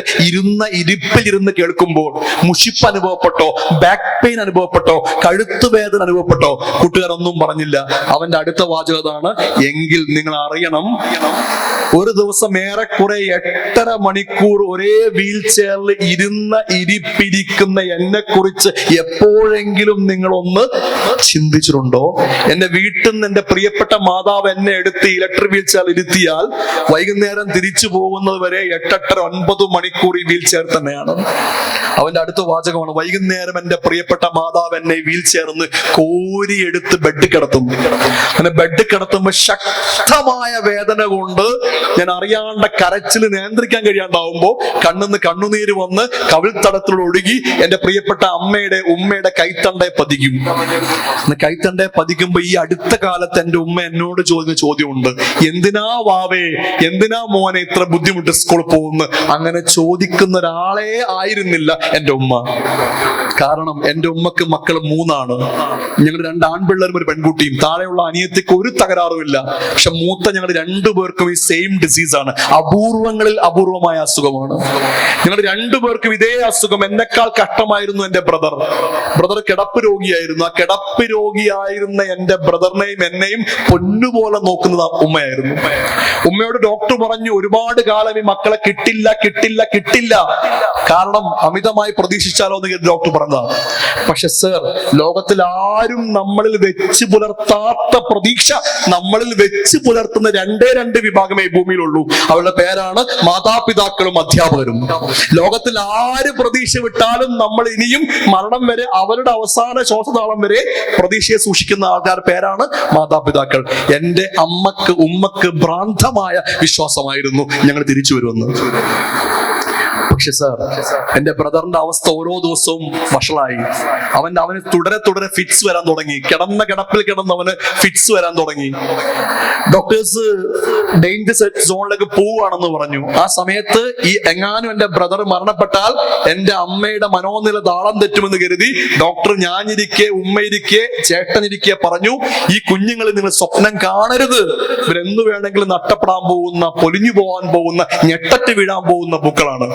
ഇരിപ്പിലിരുന്ന് കേൾക്കുമ്പോൾ മുഷിപ്പ് അനുഭവപ്പെട്ടോ, ബാക്ക് പെയിൻ അനുഭവപ്പെട്ടോ, കഴുത്ത് വേദന അനുഭവപ്പെട്ടോ? കൂട്ടുകാരൊന്നും പറഞ്ഞില്ല. അവന്റെ അടുത്ത വാചകതാണ്, എങ്കിൽ നിങ്ങൾ അറിയണം, ഒരു ദിവസം ഏറെക്കുറെ 8.5 മണിക്കൂർ ഒരേ വീൽ ചെയറിൽ ഇരിപ്പിരിക്കുന്ന എന്നെ കുറിച്ച് എപ്പോഴെങ്കിലും നിങ്ങൾ ഒന്ന് ചിന്തിച്ചിട്ടുണ്ടോ? എന്റെ വീട്ടിൽ നിന്ന് എന്റെ പ്രിയപ്പെട്ട മാതാവ് എന്നെ എടുത്ത് ഇലക്ട്രിക് വീൽ ചെയർ ഇരുത്തിയാൽ വൈകുന്നേരം തിരിച്ചു പോകുന്നത് വരെ 8-9 മണിക്കൂർ ഈ വീൽ ചെയർ തന്നെയാണ്. അവന്റെ അടുത്ത വാചകമാണ്, വൈകുന്നേരം എന്റെ പ്രിയപ്പെട്ട മാതാവ് എന്നെ വീൽ ചെയർന്ന് കോരിയെടുത്ത് ബെഡ് കിടത്തും. അങ്ങനെ ബെഡ് കിടത്തുമ്പോ ശക്തമായ വേദന കൊണ്ട് ഞാൻ അറിയാണ്ട കരച്ചിൽ നിയന്ത്രിക്കാൻ കഴിയാണ്ടാവുമ്പോ കണ്ണിന്ന് കണ്ണുനീര് വന്ന് കവിൾത്തടത്തിലൂടെ ഒഴുകി എന്റെ പ്രിയപ്പെട്ട ഉമ്മയുടെ കൈത്തണ്ടയെ പതിക്കും. കൈത്തണ്ടയെ പതിക്കുമ്പോ ഈ അടുത്ത കാലത്ത് എന്റെ ഉമ്മ എന്നോട് ചോദിച്ച ചോദ്യമുണ്ട്, എന്തിനാ വാവേ, എന്തിനാ മോനെ ഇത്ര ബുദ്ധിമുട്ട് സ്കൂളിൽ പോകുന്നു? അങ്ങനെ ചോദിക്കുന്ന ഒരാളെ ആയിരുന്നില്ല എന്റെ ഉമ്മ. കാരണം എന്റെ ഉമ്മക്ക് മക്കൾ 3 ഞങ്ങൾ 2 ആൺപിള്ളേരും ഒരു പെൺകുട്ടിയും. താഴെയുള്ള അനിയത്തിക്ക് ഒരു തകരാറുമില്ല. പക്ഷെ മൂത്ത ഞങ്ങൾ 2 പേർക്കും ഈ സെയിം ഡിസീസ് ആണ്. അപൂർവങ്ങളിൽ അപൂർവമായ അസുഖമാണ്. ഞങ്ങൾ 2 പേർക്കും ഇതേ അസുഖം. എന്നെക്കാൾ കഷ്ടമായിരുന്നു എന്റെ ബ്രദർ കിടപ്പ് രോഗിയായിരുന്നു. ആ കിടപ്പ് രോഗിയായിരുന്ന എന്റെ ബ്രദറിനെയും എന്നെയും പൊന്നുപോലെ നോക്കുന്നത് ഉമ്മയായിരുന്നു. ഉമ്മയോട് ഡോക്ടർ പറഞ്ഞു, ഒരുപാട് കാലം ഈ മക്കളെ കിട്ടില്ല, കാരണം അമിതമായി പ്രതീക്ഷിച്ചാലോ എന്ന് ഡോക്ടർ പറഞ്ഞതാണ്. പക്ഷെ സർ, ലോകത്തിൽ ആരും നമ്മളിൽ വെച്ച് പുലർത്താത്ത പ്രതീക്ഷ നമ്മളിൽ വെച്ച് പുലർത്തുന്ന 2 വിഭാഗമേ ഭൂമിയിലുള്ളൂ. അവരുടെ പേരാണ് മാതാപിതാക്കളും അധ്യാപകരും. ലോകത്തിൽ ആര് പ്രതീക്ഷ വിട്ടാലും നമ്മൾ ഇനിയും മരണം വരെ, അവരുടെ അവസാന ശ്വാസതാളം വരെ പ്രതീക്ഷയെ സൂക്ഷിക്കുന്ന ആൾക്കാരുടെ പേരാണ് മാതാപിതാക്കൾ. എന്റെ ഉമ്മക്ക് ഭ്രാന്തമായ വിശ്വാസമായിരുന്നു ഞങ്ങൾ തിരിച്ചു വരുമെന്ന്. പക്ഷെ സാർ, എന്റെ ബ്രദറിന്റെ അവസ്ഥ ഓരോ ദിവസവും വഷളായി. അവന് തുടരെ ഫിറ്റ്സ് വരാൻ തുടങ്ങി. കിടപ്പിൽ കിടന്നവന് ഫിറ്റ്സ് വരാൻ തുടങ്ങി. ഡോക്ടേഴ്സ് ഡേഞ്ചർ സോണിലേക്ക് പോവാണെന്ന് പറഞ്ഞു. ആ സമയത്ത് എങ്ങാനും എന്റെ ബ്രദർ മരണപ്പെട്ടാൽ എന്റെ അമ്മയുടെ മനോനില താളം തെറ്റുമെന്ന് കരുതി ഡോക്ടർ ഞാനിരിക്കെ, ഉമ്മയിരിക്കെ, ചേട്ടനിരിക്കെ പറഞ്ഞു, ഈ കുഞ്ഞുങ്ങളിൽ നിങ്ങൾ സ്വപ്നം കാണരുത്. ഇവരെന്തു വേണമെങ്കിലും നഷ്ടപ്പെടാൻ പോകുന്ന, പൊലിഞ്ഞു പോകാൻ പോകുന്ന, ഞെട്ടറ്റ് വീഴാൻ പോകുന്ന പൂക്കളാണ്.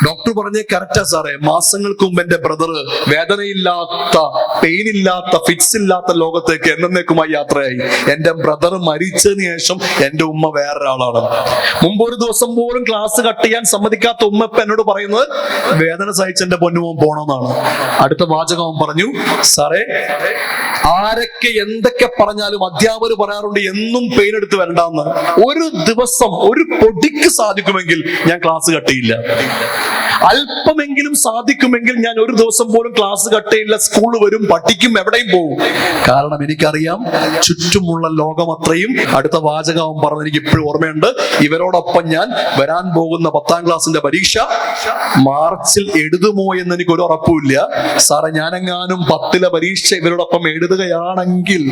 ഡോക്ടർ പറഞ്ഞേ കറക്റ്റാ സാറേ. മാസങ്ങൾക്ക് മുമ്പ് എന്റെ ബ്രദർ വേദനയില്ലാത്ത, പെയിനില്ലാത്ത, ഫിറ്റ്സ് ഇല്ലാത്ത ലോകത്തേക്ക് എന്നേക്കുമായി യാത്രയായി. എന്റെ ബ്രദർ മരിച്ചതിന് ശേഷം എന്റെ ഉമ്മ വേറൊരാളാണ്. മുമ്പ് ഒരു ദിവസം പോലും ക്ലാസ് കട്ട് ചെയ്യാൻ സമ്മതിക്കാത്ത ഉമ്മ ഇപ്പൊ എന്നോട് പറയുന്നത് വേദന സഹിച്ച് എന്റെ പൊന്നുമോൻ പോണമെന്നാണ്. അടുത്ത വാചകം അവൻ പറഞ്ഞു, സാറേ, ആരൊക്കെ എന്തൊക്കെ പറഞ്ഞാലും അധ്യാപകർ പറയാറുണ്ട് എന്നും പെയിൻ എടുത്ത് വരണ്ടെന്ന്. ഒരു ദിവസം ഒരു പൊടിക്ക് സാധിക്കുമെങ്കിൽ ഞാൻ ക്ലാസ് കട്ട് ചെയ്യില്ല. അല്പമെങ്കിലും സാധിക്കുമെങ്കിൽ ഞാൻ ഒരു ദിവസം പോലും ക്ലാസ് കട്ട് ചെയ്യില്ല. സ്കൂളിൽ വരും, പഠിക്കും, എവിടെയും പോകും. കാരണം എനിക്കറിയാം ചുറ്റുമുള്ള ലോകം അത്രയും. അടുത്ത വാചകം പറഞ്ഞ് എനിക്ക് ഇപ്പോഴും ഓർമ്മയുണ്ട്. ഇവരോടൊപ്പം ഞാൻ വരാൻ പോകുന്ന 10ാം ക്ലാസ്സിന്റെ പരീക്ഷ മാർച്ചിൽ എഴുതുമോ എന്ന് എനിക്ക് ഒരു ഉറപ്പുമില്ല. സാറേ, ഞാനെങ്ങാനും 10ലെ പരീക്ഷ ഇവരോടൊപ്പം എഴുതുകയാണെങ്കിൽ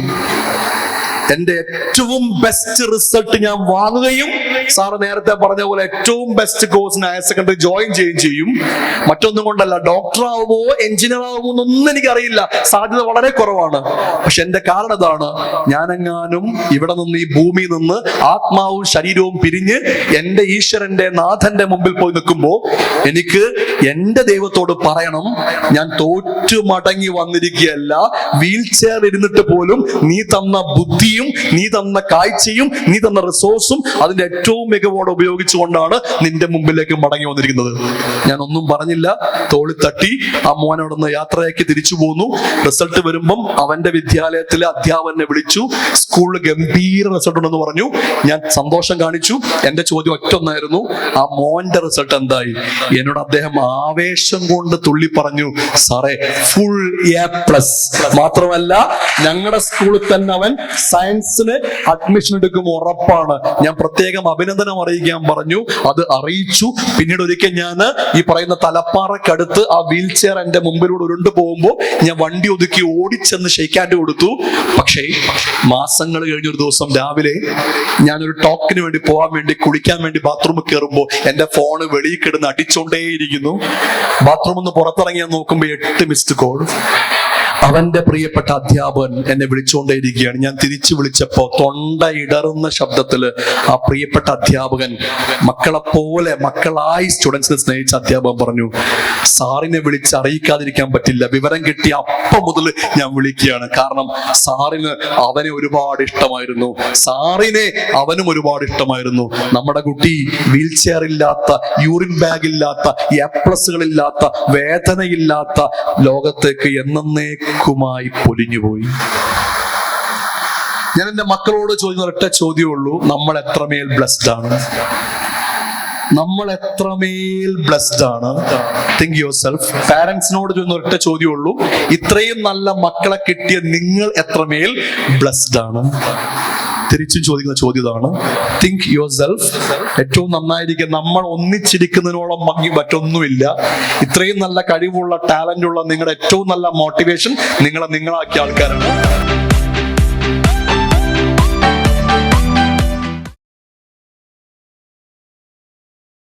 എന്റെ ഏറ്റവും ബെസ്റ്റ് റിസൾട്ട് ഞാൻ വാങ്ങുകയും സാറ് നേരത്തെ പറഞ്ഞ പോലെ ഏറ്റവും ബെസ്റ്റ് കോഴ്സിന് ഹയർ സെക്കൻഡറി ജോയിൻ ചെയ്യുകയും ചെയ്യും. മറ്റൊന്നും കൊണ്ടല്ല, ഡോക്ടർ ആവുമോ എഞ്ചിനീയർ ആവുമോ എന്നൊന്നും എനിക്കറിയില്ല. സാധ്യത വളരെ കുറവാണ്. പക്ഷെ എന്റെ കാരണം ഇതാണ്, ഞാനെങ്ങാനും ഇവിടെ നിന്ന്, ഈ ഭൂമിയിൽ നിന്ന് ആത്മാവും ശരീരവും പിരിഞ്ഞ് എന്റെ ഈശ്വരന്റെ, നാഥന്റെ മുമ്പിൽ പോയി നിൽക്കുമ്പോ എനിക്ക് എന്റെ ദൈവത്തോട് പറയണം, ഞാൻ തോറ്റു മടങ്ങി വന്നിരിക്കുകയല്ല. വീൽ ചെയർ ഇരുന്നിട്ട് പോലും നീ തന്ന ബുദ്ധിയും, നീ തന്ന കാഴ്ചയും, നീ തന്ന റിസോഴ്സും അതിന്റെ ഏറ്റവും മികവോടെ ഉപയോഗിച്ചുകൊണ്ടാണ് നിന്റെ മുമ്പിലേക്ക് മടങ്ങി വന്നിരിക്കുന്നത്. ഞാൻ ഒന്നും പറഞ്ഞില്ല. തോളി തട്ടി ആ മോനോട് നിന്ന് യാത്രയാക്കി തിരിച്ചു പോന്നു. റിസൾട്ട് വരുമ്പം അവന്റെ വിദ്യാലയത്തിലെ അധ്യാപകനെ വിളിച്ചു. സ്കൂളിൽ ഗംഭീര റിസൾട്ട് ഉണ്ടെന്ന് പറഞ്ഞു. ഞാൻ സന്തോഷം കാണിച്ചു. എന്റെ ചോദ്യം ഒറ്റൊന്നായിരുന്നു, ആ മോന്റെ റിസൾട്ട് എന്തായി? എന്നോട് അദ്ദേഹം ആവേശം കൊണ്ട് തുള്ളി പറഞ്ഞു, സാറേ, ഫുൾ A+. മാത്രമല്ല ഞങ്ങളുടെ സ്കൂളിൽ തന്നെ അവൻ സയൻസിന് അഡ്മിഷൻ എടുക്കും ഉറപ്പാണ്. ഞാൻ പ്രത്യേകം അഭിനന്ദനം അറിയിക്കാൻ പറഞ്ഞു. അത് അറിയിച്ചു. പിന്നീട് ഒരിക്കൽ ഞാൻ ഈ പറയുന്ന തലപ്പാറക്കടുത്ത് ആ വീൽ ചെയർ എന്റെ മുമ്പിലൂടെ ഉരുണ്ടു പോകുമ്പോൾ ഞാൻ വണ്ടി ഒതുക്കി ഓടിച്ചെന്ന് ഷെയ്ക്ക് ഹാൻഡ് കൊടുത്തു. പക്ഷേ മാസങ്ങൾ കഴിഞ്ഞൊരു ദിവസം രാവിലെ ഞാനൊരു ടോക്കിന് വേണ്ടി പോകാൻ വേണ്ടി, കുളിക്കാൻ വേണ്ടി ബാത്റൂമിൽ കയറുമ്പോൾ എന്റെ ഫോണ് വെളിയിൽ കിടന്ന് അടിച്ചോണ്ടേയിരിക്കുന്നു. ബാത്റൂമിൽ നിന്ന് പുറത്തിറങ്ങി ഞാൻ നോക്കുമ്പോൾ 8 മിസ്ഡ് കോൾ. അവന്റെ പ്രിയപ്പെട്ട അധ്യാപകൻ എന്നെ വിളിച്ചുകൊണ്ടേയിരിക്കുകയാണ്. ഞാൻ തിരിച്ചു വിളിച്ചപ്പോ തൊണ്ട ഇടറുന്ന ശബ്ദത്തില് ആ പ്രിയപ്പെട്ട അധ്യാപകൻ മക്കളായി സ്റ്റുഡൻസിനെ സ്നേഹിച്ച അധ്യാപകൻ പറഞ്ഞു, സാറിനെ വിളിച്ച് അറിയിക്കാതിരിക്കാൻ പറ്റില്ല. വിവരം കിട്ടിയ അപ്പം മുതൽ ഞാൻ വിളിക്കുകയാണ്. കാരണം സാറിന് അവനെ ഒരുപാട് ഇഷ്ടമായിരുന്നു, സാറിനെ അവനും ഒരുപാട് ഇഷ്ടമായിരുന്നു. നമ്മുടെ കുട്ടി വീൽ ചെയർ ഇല്ലാത്ത, യൂറിൻ ബാഗ് ഇല്ലാത്ത, എപ്ലസുകളില്ലാത്ത, വേദനയില്ലാത്ത ലോകത്തേക്ക് എന്നേക്കുമായി പൊലിഞ്ഞുപോയി. ഞാൻ എൻ്റെ മക്കളോട് ചോദിക്കുന്ന ഒരൊറ്റ ചോദ്യമേ ഉള്ളൂ, നമ്മൾ എത്രമേൽ ബ്ലെസ്ഡ് ആണ്? നമ്മൾ എത്രമേൽ ബ്ലെസ്ഡ് ആണ്? Think your self. പാരന്റ്സിനോട് ചോദിക്കുന്ന ഒരൊറ്റ ചോദ്യമേ ഉള്ളൂ, ഇത്രയും നല്ല മക്കളെ കിട്ടിയ നിങ്ങൾ എത്രമേൽ ബ്ലെസ്ഡ് ആണ്? തിരിച്ചും ചോദിക്കുന്ന ചോദ്യം ഇതാണ്. Think your self. ഏറ്റവും നന്നായിരിക്കും. നമ്മൾ ഒന്നിച്ചിരിക്കുന്നതിനോളം ഭംഗി മറ്റൊന്നുമില്ല. ഇത്രയും നല്ല കഴിവുള്ള, ടാലന്റ് ഉള്ള നിങ്ങളുടെ ഏറ്റവും നല്ല മോട്ടിവേഷൻ നിങ്ങളാക്കിയ ആൾക്കാരാണ്.